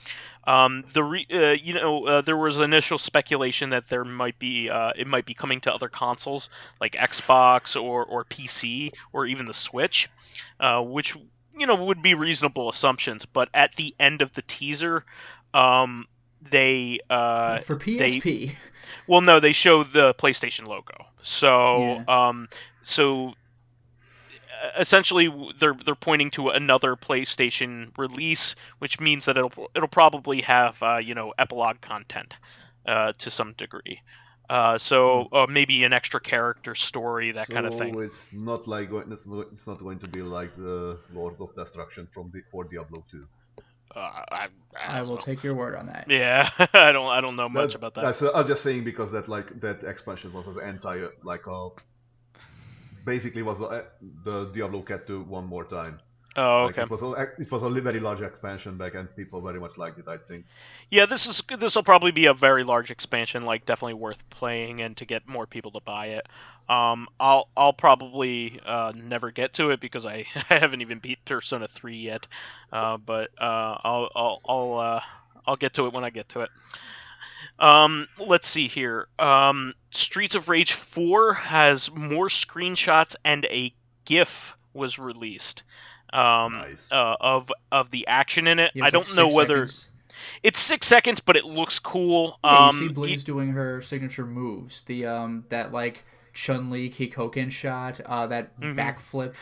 There was initial speculation that there might be it might be coming to other consoles like Xbox or PC or even the Switch, which would be reasonable assumptions. But at the end of the teaser, um, they For they PSP. well, no, they show the PlayStation logo. So, Yeah. Essentially, they're pointing to another PlayStation release, which means that it'll probably have epilogue content to some degree. Hmm. Maybe an extra character story, that kind of thing. So it's not going to be like the Lord of Destruction for Diablo 2. I I don't will know. take your word on that. Yeah, I don't know much about that. I'm just saying because that expansion was an entire basically was the Diablo Cat 2 one more time. Oh, Like okay. it was a very large expansion back, and people very much liked it. I think. Yeah, this will probably be a very large expansion, like definitely worth playing and to get more people to buy it. I'll probably never get to it because I, I haven't even beat Persona 3 yet. But I'll get to it when I get to it. Let's see here. Streets of Rage 4 has more screenshots and a GIF was released. Nice. Of the action in it. Yeah, I it's like don't know 6 seconds. whether it's 6 seconds, but it looks cool. Yeah, you see Blaze doing her signature moves. The that like Chun-Li Kikoken shot, that Mhm. backflip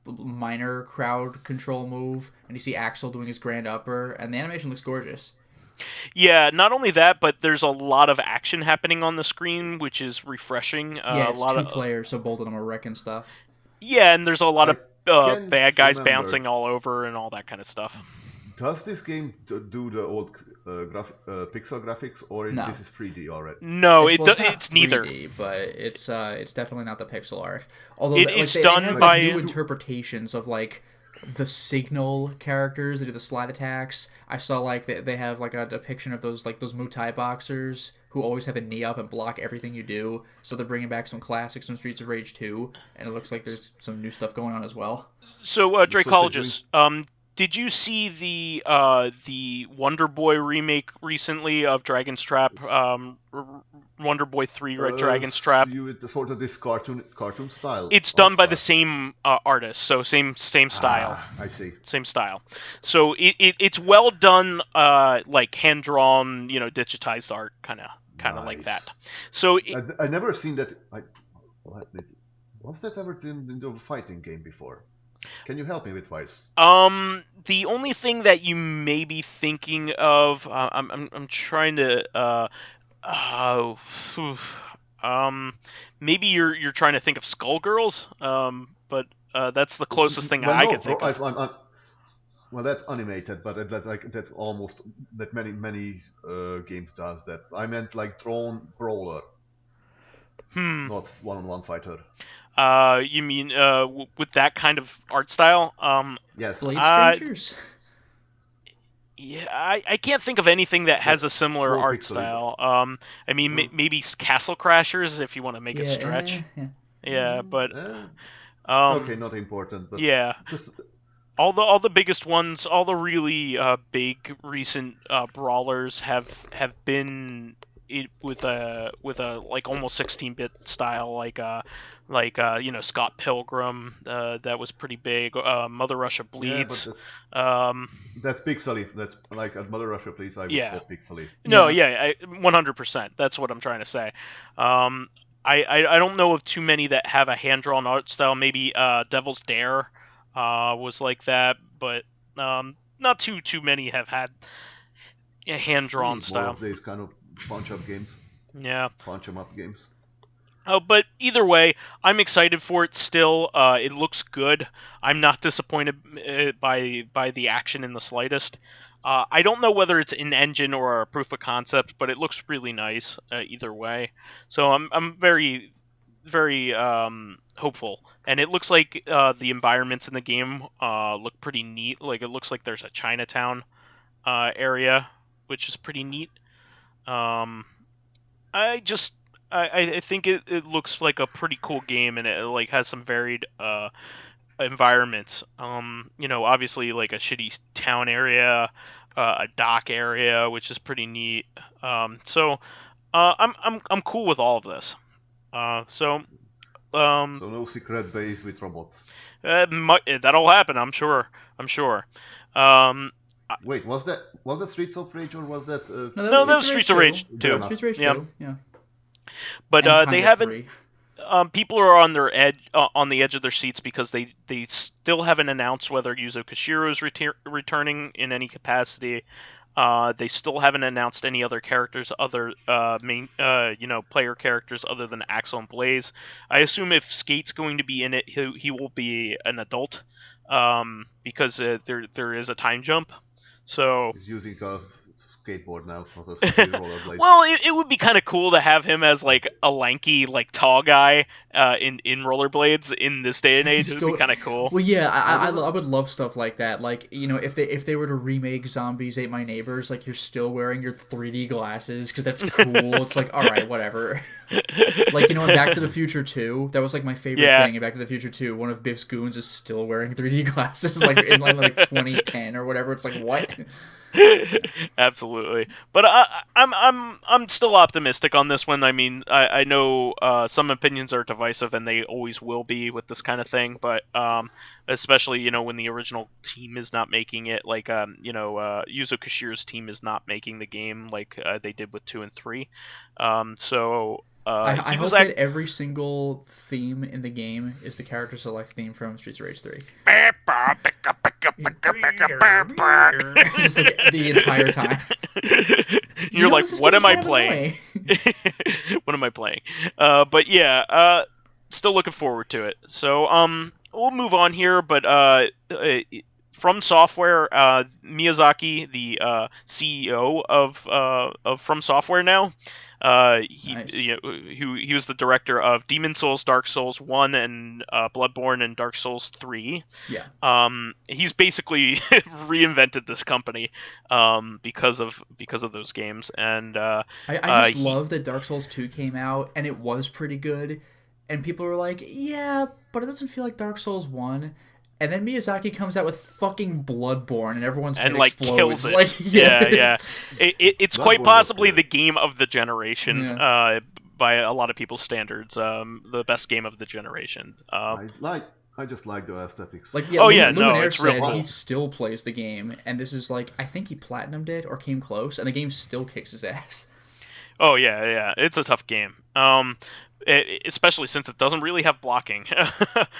minor crowd control move, and you see Axel doing his grand upper, and the animation looks gorgeous. Yeah, not only that, but there's a lot of action happening on the screen, which is refreshing. Yeah, A it's lot two of players, so both of them are wrecking stuff. yeah, and there's a lot I of can't bad guys remember. bouncing all over and all that kind of stuff. Does this game do the old pixel graphics, or No, this is 3D already? No, it's not it's neither. 3D, but it's definitely not the pixel art. Although like It's they done have like by new interpretations of like the signal characters that do the slide attacks. I saw like they have like a depiction of those Muay Thai boxers who always have a knee up and block everything you do. So they're bringing back some classics from Streets of Rage 2, and it looks like there's some new stuff going on as well. So, So they're doing. Dracologist, did you see the Wonder Boy remake recently of Dragon's Trap? Wonder Boy 3 Uh, Dragon's Trap. you with the sort of this cartoon style It's art done by the style. same artist, so same style. I see. Same style. So it's well done, like hand drawn, digitized art, kind of like Nice. that. So I never seen that. Was that ever in the fighting game before? Can you help me with Vice? the only thing that you may be thinking of, I'm trying to, uh, um, maybe you're trying to think of Skullgirls, but that's the closest thing Well, I no, could think of. well, that's animated, but that's almost that many games does that. I meant like drone brawler, Hmm. not one-on-one fighter. You mean with that kind of art style? Yes. Blade Uh, Strangers. yeah, I can't think of anything that Yes. has a similar Low art pixely. style. I mean, Uh, maybe Castle Crashers if you want to make a Yeah, stretch. yeah. Yeah, but eh, okay, um, not important, but yeah, just all the biggest ones, all the really big recent brawlers have been with a like almost 16-bit style, Scott Pilgrim, that was pretty big. Mother Russia yeah, but Bleeds. Um, that's pixely. That's like at Mother Russia, please. I would yeah, call pixely. no, Yeah. yeah, 100%. That's what I'm trying to say. Um, I don't know of too many that have a hand drawn art style. Maybe Devil's Dare was like that, but not too many have had a hand We drawn need more style. of these kind of punch-up games, Yeah. punch 'em up games. But either way, I'm excited for it still. It looks good. I'm not disappointed by the action in the slightest. I don't know whether it's in engine or a proof of concept, but it looks really nice either way. So I'm very very hopeful, and it looks like the environments in the game look pretty neat. Like, it looks like there's a Chinatown area, which is pretty neat. I just I think it looks like a pretty cool game, and it like has some varied environments. Obviously like a shitty town area, a dock area, which is pretty neat. I'm cool with all of this. So no secret base with robots. That'll happen, I'm sure. Wait, was that Streets of Rage or was that? No, that was Streets of Rage 2. Streets of Rage 2, yeah. But they haven't. People are on their edge, on the edge of their seats because they still haven't announced whether Yuzo Koshiro is returning in any capacity. They still haven't announced any other characters, other player characters other than Axel and Blaze. I assume if Skate's going to be in it, he will be an adult, because there is a time jump. So he's using a skateboard now, not a rollerblade. Well, it would be kind of cool to have him as like a lanky, like tall guy in rollerblades in this day and age. It would be kind of cool. Well, yeah, I would love stuff like that. Like, if they were to remake Zombies Ate My Neighbors, like, you're still wearing your 3D glasses because that's cool. It's like, all right, whatever. Like, in Back to the Future 2, that was like my favorite thing in Back to the Future 2. One of Biff's goons is still wearing 3D glasses, like in like 2010 or whatever. It's like, what? Absolutely, but I'm still optimistic on this one. I mean, I know some opinions are divisive, and they always will be with this kind of thing. But especially when the original team is not making it, like Yuzo Koshiro's team is not making the game like they did with 2 and 3. I hope that every single theme in the game is the character select theme from Streets of Rage 3. Just like the entire time. You're like, what am I playing? What am I playing? But yeah, still looking forward to it. So we'll move on here, but From Software, Miyazaki, the CEO of From Software now. He was the director of Demon Souls, Dark Souls 1, and Bloodborne, and Dark Souls 3. Yeah. He's basically reinvented this company because of those games, and I just love that Dark Souls 2 came out and it was pretty good, and people were like, yeah, but it doesn't feel like Dark Souls 1. And then Miyazaki comes out with fucking Bloodborne, and everyone's head explodes. Kills it. Like, yeah. It's quite possibly the game of the generation, by a lot of people's standards. The best game of the generation. I just like the aesthetics. Like, yeah, Luminaire it's real said he still plays the game, and this is like, I think he platinumed it or came close, and the game still kicks his ass. Oh yeah, it's a tough game. Especially since it doesn't really have blocking.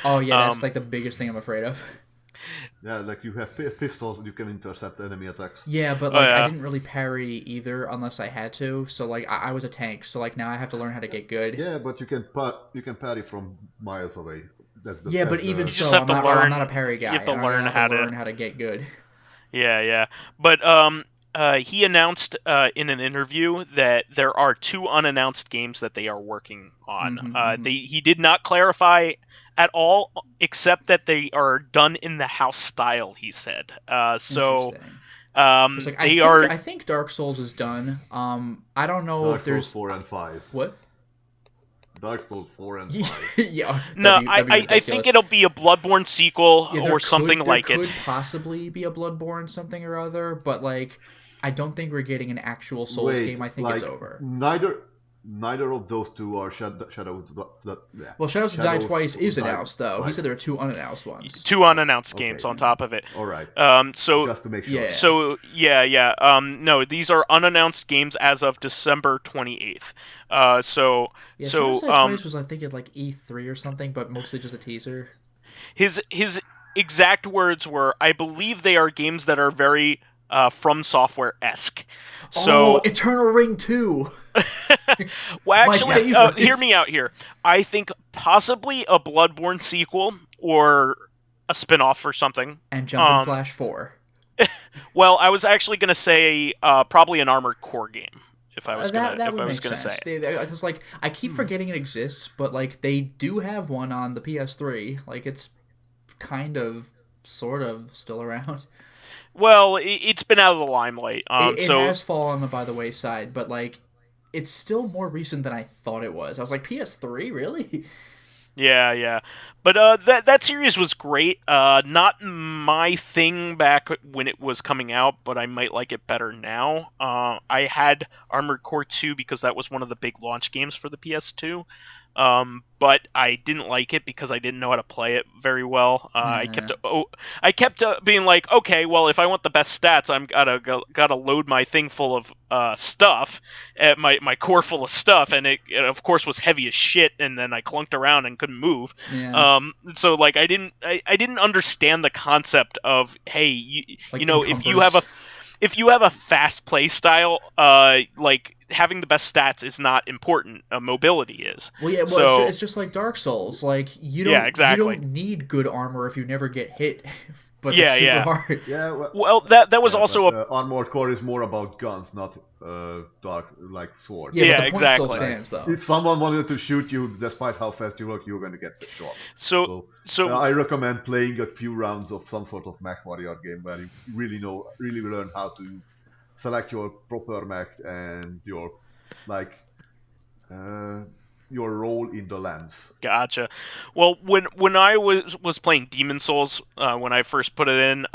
Oh yeah, that's like the biggest thing I'm afraid of. Yeah, like you have pistols, you can intercept enemy attacks. Yeah, but like I didn't really parry either unless I had to. So like I was a tank, so like now I have to learn how to get good. Yeah, but you can parry from miles away. But even so, I'm not a parry guy. You have to learn how to get good. Yeah. But he announced in an interview that there are 2 unannounced games that they are working on. He did not clarify at all, except that they are done in the house style, he said. I think Dark Souls is done. I don't know if there's 4 and 5. What? Dark Souls 4 and 5. Yeah. No, I think it'll be a Bloodborne sequel or something like it. There could possibly be a Bloodborne something or other, but like, I don't think we're getting an actual Souls game. I think it's over. Neither of those 2 are Shadows. Well, Shadows Die Twice is announced, though. Right. He said there are 2 unannounced ones. 2 unannounced games on top of it. All right. So just to make sure. Yeah. So yeah. No, these are unannounced games as of December 28th. Shadows Die Twice was, I think, at like E3 or something, but mostly just a teaser. His exact words were, "I believe they are games that are very From Software-esque." So, Eternal Ring 2! Well, actually, hear me out here. I think possibly a Bloodborne sequel or a spin-off or something. And Jumpin' Flash 4. Well, I was actually going to say probably an Armored Core game if I was that gonna would make say sense. it. Because like I keep forgetting it exists, but like they do have one on the PS3. Like it's kind of, sort of still around. Well, it's been out of the limelight. It has fallen by the wayside, but like it's still more recent than I thought it was. I was like, PS3, really? Yeah. But that series was great. Not my thing back when it was coming out, but I might like it better now. I had Armored Core 2 because that was one of the big launch games for the PS2. But I didn't like it because I didn't know how to play it very well. I kept being like, okay, well, if I want the best stats, I'm gotta load my thing full of stuff, my core full of stuff, and it of course was heavy as shit, and then I clunked around and couldn't move. Yeah. So like I didn't understand the concept of, hey, Like you know, encumbrance. if you have a fast play style, like having the best stats is not important. Mobility is. Well, yeah. Well, So, it's just like Dark Souls. Like you don't Yeah, exactly. you don't need good armor if you never get hit. But Yeah, it's super yeah. hard. Yeah, well, that was yeah, also but, Armored Core is more about guns, not dark like swords. Yeah, Yeah, but the point still exactly. stands though. If someone wanted to shoot you, despite how fast you look, you're going to get the shot. so I recommend playing a few rounds of some sort of mech warrior game where you really learn how to select your proper mech and your your role in the lens. Gotcha. Well, when I was playing Demon Souls, when I first put it in,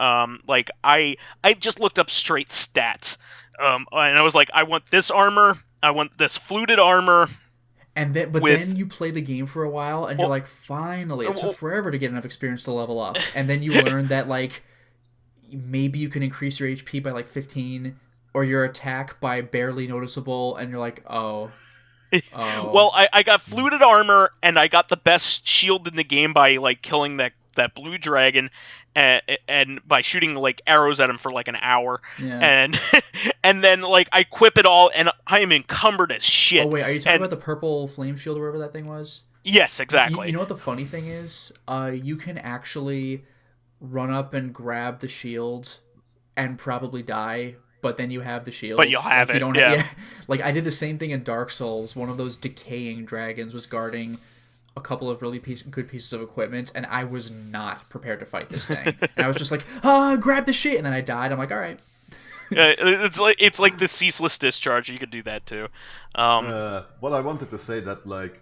like I just looked up straight stats, and I was like, I want this armor, I want this fluted armor. And then, but with- then you play the game for a while, and Well- you're like, finally, it well- took forever to get enough experience to level up. And then you learn that like maybe you can increase your HP by like 15, or your attack by barely noticeable, and you're like, oh. Well, I got fluted armor, and I got the best shield in the game by like killing that blue dragon, and by shooting like arrows at him for like an hour, Yeah. and then like I equip it all, and I am encumbered as shit. Oh wait, are you talking And- about the purple flame shield or whatever that thing was? Yes, exactly. You know what the funny thing is? You can actually run up and grab the shield and probably die, but then you have the shield. But you'll have like, it, You don't yeah. Like I did the same thing in Dark Souls. One of those decaying dragons was guarding a couple of really good pieces of equipment, and I was not prepared to fight this thing. And I was just like, grab the shit, and then I died. I'm like, all right. It's like the ceaseless discharge. You could do that too. Well, I wanted to say that like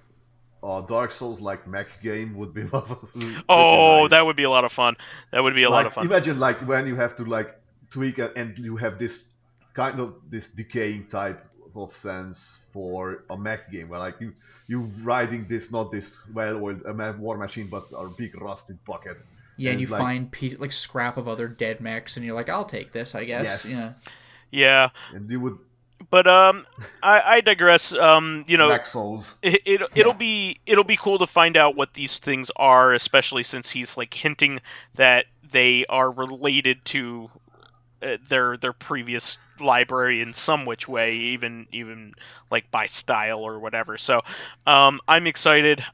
Dark Souls like mech game would be Oh, nice. that would be a lot of fun. That would be a lot Like, of fun. imagine like when you have to like tweak it and you have this kind of this decaying type of sense for a mech game where like you riding this, not this well-oiled war machine, but a big rusted bucket. Yeah, and you like, find like scrap of other dead mechs, and you're like, I'll take this, I guess. Yes. Yeah. Yeah, and you would but I digress. You know, mech souls. it'll be cool to find out what these things are, especially since he's like hinting that they are related to their previous library in some which way, even like by style or whatever. So I'm excited.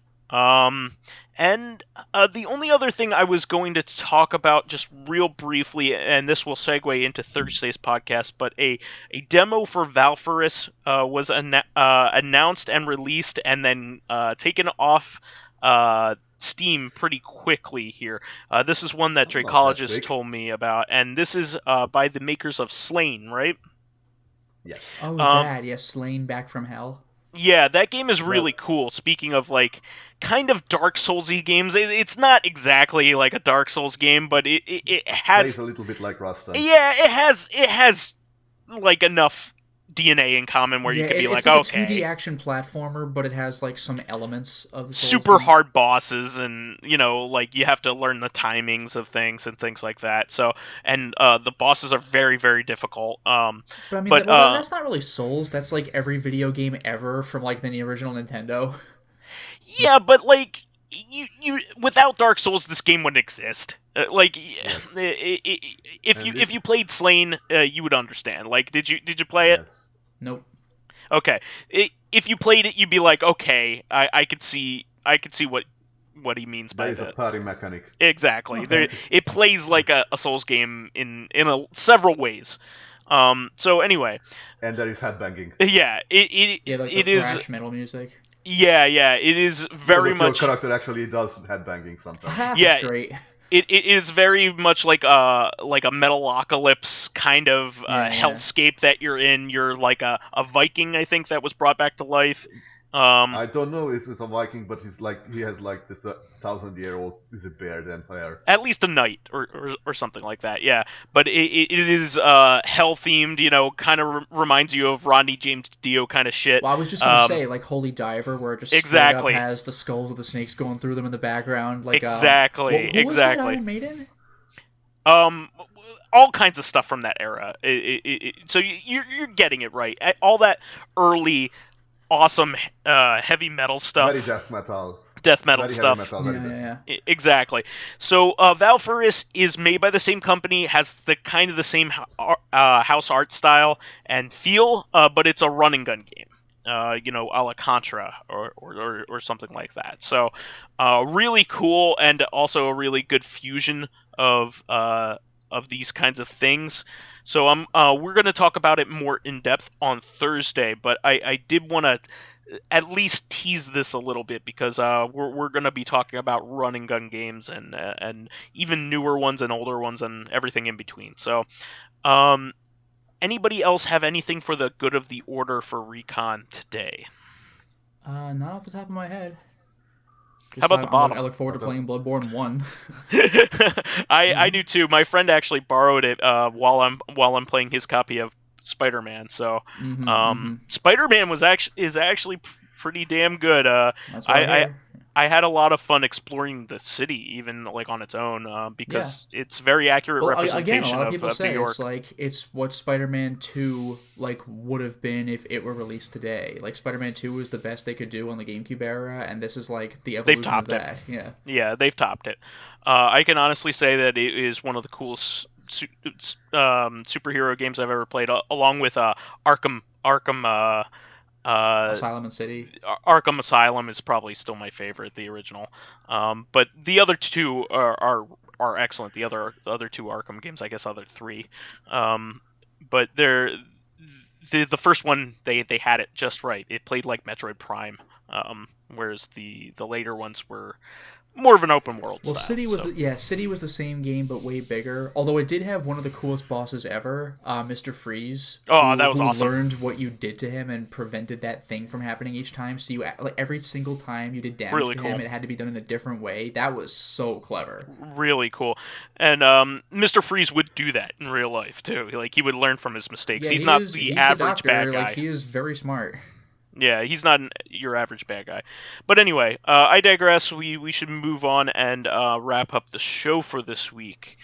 And the only other thing I was going to talk about just real briefly, and this will segue into Thursday's podcast, but a demo for Valfaris was announced and released and then taken off Steam pretty quickly here. This is one that Dracologist told me about, and this is by the makers of Slain, right? Yes. Oh, Slain Back from Hell. Yeah, that game is really cool. Speaking of like kind of Dark Souls-y games, it's not exactly like a Dark Souls game, but it has Plays a little bit like Rust. Yeah, it has like enough DNA in common where you can be it's like, a 2D okay, action platformer, but it has like some elements of the Souls super game. hard bosses, and you know, like you have to learn the timings of things and things like that. So, and the bosses are very, very difficult. But I mean, that's not really Souls. That's like every video game ever from like the original Nintendo. Yeah, but like you without Dark Souls, this game wouldn't exist. If you played Slain, you would understand. Like, did you play it? Yes. Nope. Okay. If you played it, you'd be like, okay, I could see what he means by There is that. a parry mechanic. Exactly. Okay. It plays like a Souls game in several ways. So anyway, And there is headbanging. yeah, like it the is. thrash metal music. Yeah, it is very Your much. character actually does headbanging sometimes. That's Yeah, great. it is very much like a Metalocalypse kind of Yeah. hellscape that you're in. You're like a Viking, I think, that was brought back to life. I don't know if it's a Viking, but he has like this 1,000-year-old is a beard empire. At least a knight or something like that, yeah. But it is hell themed, kind of reminds you of Rodney James Dio kind of shit. Well, I was just gonna say like Holy Diver, where it just exactly straight up has the skulls of the snakes going through them in the background. Like exactly, who was that Iron Maiden? All kinds of stuff from that era. So you're getting it right. All that early awesome heavy metal stuff. Very death metal. Death metal very stuff. Heavy metal, Yeah. Exactly. So Valfaris is made by the same company, has the kind of the same house art style and feel, but it's a run and gun game. A la Contra or something like that. So really cool, and also a really good fusion of these kinds of things. So we're going to talk about it more in depth on Thursday, but I did want to at least tease this a little bit because we're going to be talking about run and gun games and even newer ones and older ones and everything in between. So anybody else have anything for the good of the order for Recon today? Not off the top of my head. How about the bottom? I look forward to playing Bloodborne 1. I do too. My friend actually borrowed it while I'm playing his copy of Spider-Man. So Spider-Man is actually pretty damn good. That's what I had a lot of fun exploring the city, even like on its own, because it's very accurate representation again, a lot of people say New York. it's what Spider-Man 2 would have been if it were released today. Like Spider-Man 2 was the best they could do on the GameCube era, and this is like the evolution they've topped of that. It. Yeah, they've topped it. I can honestly say that it is one of the coolest superhero games I've ever played, along with Arkham. Asylum and City. Arkham Asylum is probably still my favorite, the original. But the other two are excellent. The other two Arkham games, I guess, other three. But they're the first one they had it just right. It played like Metroid Prime, whereas the later ones were more of an open world style. City was the same game but way bigger. Although it did have one of the coolest bosses ever, Mr. Freeze. That was awesome. Learned what you did to him and prevented that thing from happening each time. So you every single time you did damage to him, it had to be done in a different way. That was so clever. Really cool. And Mr. Freeze would do that in real life too. Like he would learn from his mistakes. Yeah, he's not the average bad guy. Like he is very smart. Yeah, he's not your average bad guy. But anyway, I digress. We should move on and wrap up the show for this week.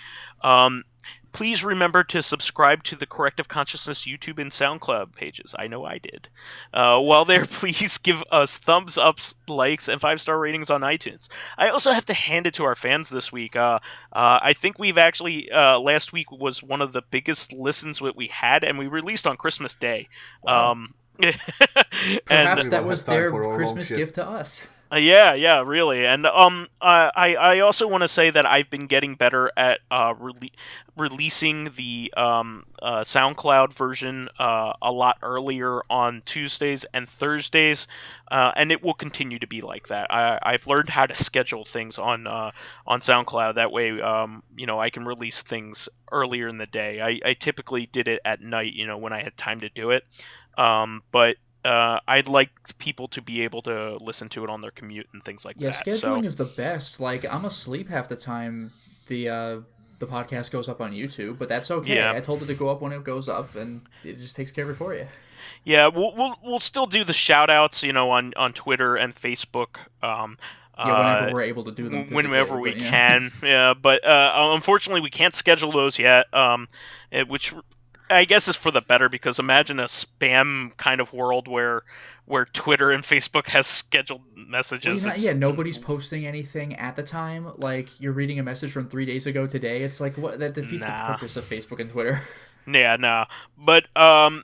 Please remember to subscribe to the Corrective Consciousness YouTube and Soundcloud pages. I know I did. While there, please give us thumbs ups, likes, and 5-star ratings on iTunes. I also have to hand it to our fans this week. I think we've actually, last week was one of the biggest listens that we had, and we released on Christmas Day. Wow. Perhaps that was their Christmas gift to us. Yeah, really. And I also want to say that I've been getting better at releasing the SoundCloud version a lot earlier on Tuesdays and Thursdays, and it will continue to be like that. I've learned how to schedule things on SoundCloud. That way, I can release things earlier in the day. I typically did it at night, when I had time to do it. But I'd like people to be able to listen to it on their commute and things like that. Yeah, scheduling is the best. Like, I'm asleep half the time the podcast goes up on YouTube, but that's okay. Yeah. I told it to go up when it goes up, and it just takes care of it for you. Yeah, we'll still do the shout-outs, on Twitter and Facebook. Whenever we're able to do them. Whenever we can. Yeah, but unfortunately we can't schedule those yet, which I guess is for the better, because imagine a spam kind of world where Twitter and Facebook has scheduled messages. Well, nobody's posting anything at the time. Like, you're reading a message from 3 days ago today. It's like, what? That defeats the purpose of Facebook and Twitter. Yeah, no. But I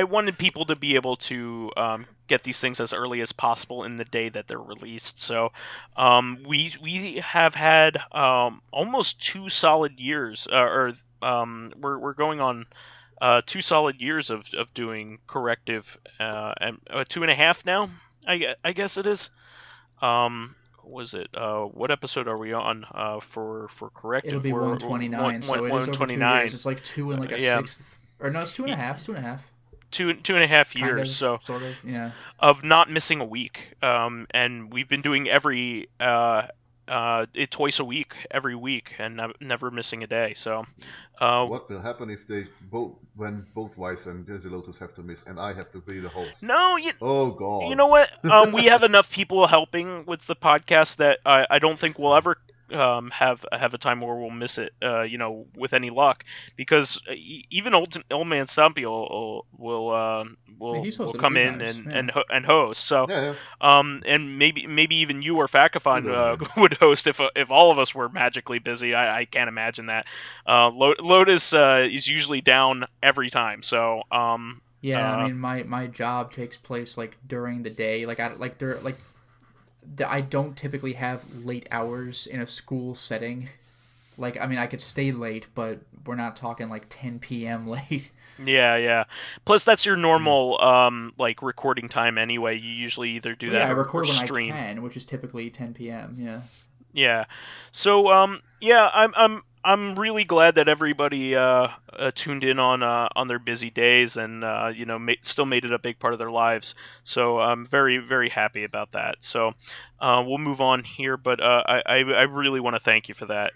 wanted people to be able to get these things as early as possible in the day that they're released. So we have had almost 2 solid years, or we're going on 2 solid years of doing Corrective, and 2.5 now. I guess it is. Was it? What episode are we on? For It'll Corrective, be we're 129, so it is over 2 129. years. It's like two and like a Yeah, sixth, or no, it's two and a half. It's 2.5. 2.5 Kind years. of, So sort of, yeah. of not missing a week. And we've been doing it twice a week, every week, and never missing a day. So, What will happen if when both Vice and Jersey Lotus have to miss, and I have to be the host? no, Oh you God. know what? We have enough people helping with the podcast that I don't think we'll ever have a time where we'll miss it. With any luck, because even old man Stumpy He's will hosted a come few in times, and host. So, Yeah. and maybe even you or Fakafon Yeah. would host if all of us were magically busy. I can't imagine that. Lotus is usually down every time. So, Yeah, I mean, my job takes place like during the day. I don't typically have late hours in a school setting. Like, I mean, I could stay late, but we're not talking like 10 p.m. late. Yeah. Plus, that's your normal like recording time anyway. You usually either do Well, yeah, that I or record when I stream. can, which is typically 10 p.m. Yeah. Yeah. So yeah, I'm really glad that everybody tuned in on their busy days and still made it a big part of their lives. So I'm very very happy about that. So we'll move on here, but I really want to thank you for that.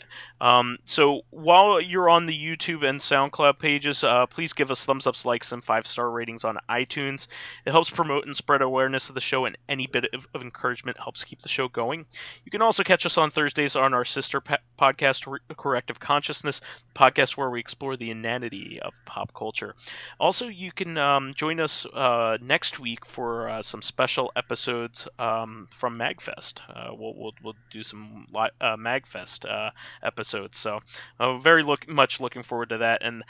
So while you're on the YouTube and SoundCloud pages, please give us thumbs ups, likes, and 5-star ratings on iTunes. It helps promote and spread awareness of the show, and any bit of encouragement helps keep the show going. You can also catch us on Thursdays on our sister podcast, Corrective Consciousness, podcast where we explore the inanity of pop culture. Also, you can join us next week for some special episodes from MagFest. We'll do some MagFest episodes, so very much looking forward to that, and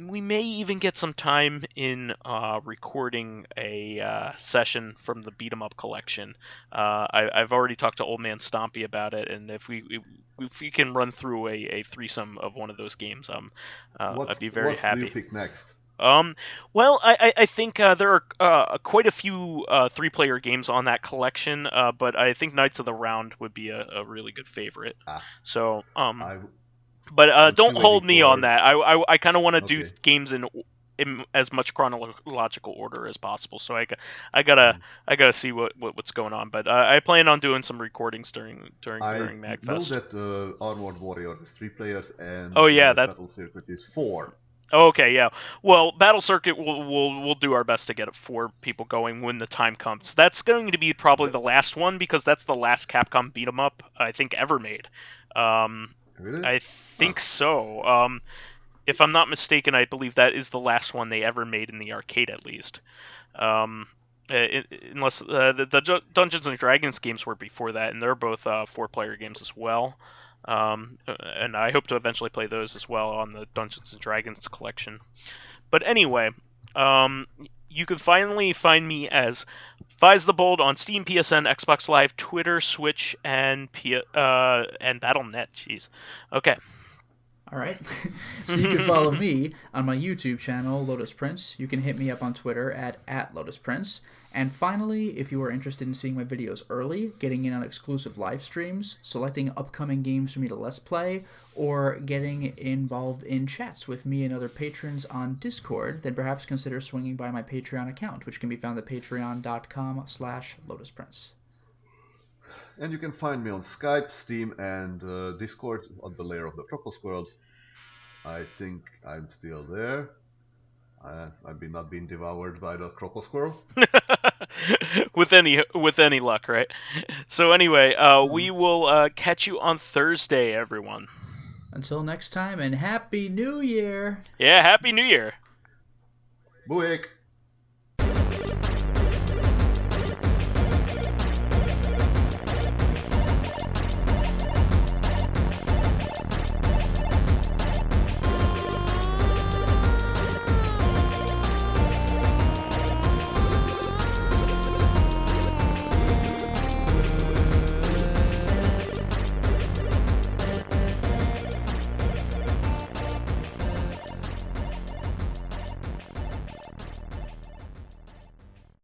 we may even get some time in recording a session from the Beat 'em Up collection. I've already talked to Old Man Stompy about it, and if we can run through a threesome of one of those games, I'd be very happy. What do you pick next? Well, I think there are quite a few 3-player games on that collection, but I think Knights of the Round would be a really good favorite. So, but don't hold me on that. I kind of want to do games in as much chronological order as possible. So I gotta see what's going on. But I plan on doing some recordings during MagFest. I know that Armored Warrior is 3 players and Battle Circuit is 4. Okay, yeah. Well, Battle Circuit, we'll do our best to get 4 people going when the time comes. That's going to be probably the last one because that's the last Capcom beat 'em up I think ever made. Really? I think so. If I'm not mistaken, I believe that is the last one they ever made in the arcade, at least. Unless the Dungeons and Dragons games were before that, and they're both 4-player games as well. And I hope to eventually play those as well on the Dungeons and Dragons collection. But anyway, you can finally find me as vysethebold on Steam, PSN, Xbox Live, Twitter, Switch, and Battle.net. Jeez. Okay. All right. So you can follow me on my YouTube channel, Lotus Prince. You can hit me up on Twitter at Lotus Prince. And finally, if you are interested in seeing my videos early, getting in on exclusive live streams, selecting upcoming games for me to Let's Play, or getting involved in chats with me and other patrons on Discord, then perhaps consider swinging by my Patreon account, which can be found at patreon.com/LotusPrince. And you can find me on Skype, Steam, and Discord on the layer of the Crocus World. I think I'm still there. I've not been devoured by the crocodile squirrel. with any luck, right? So anyway, we will catch you on Thursday, everyone. Until next time, and Happy New Year! Yeah, Happy New Year! Buick!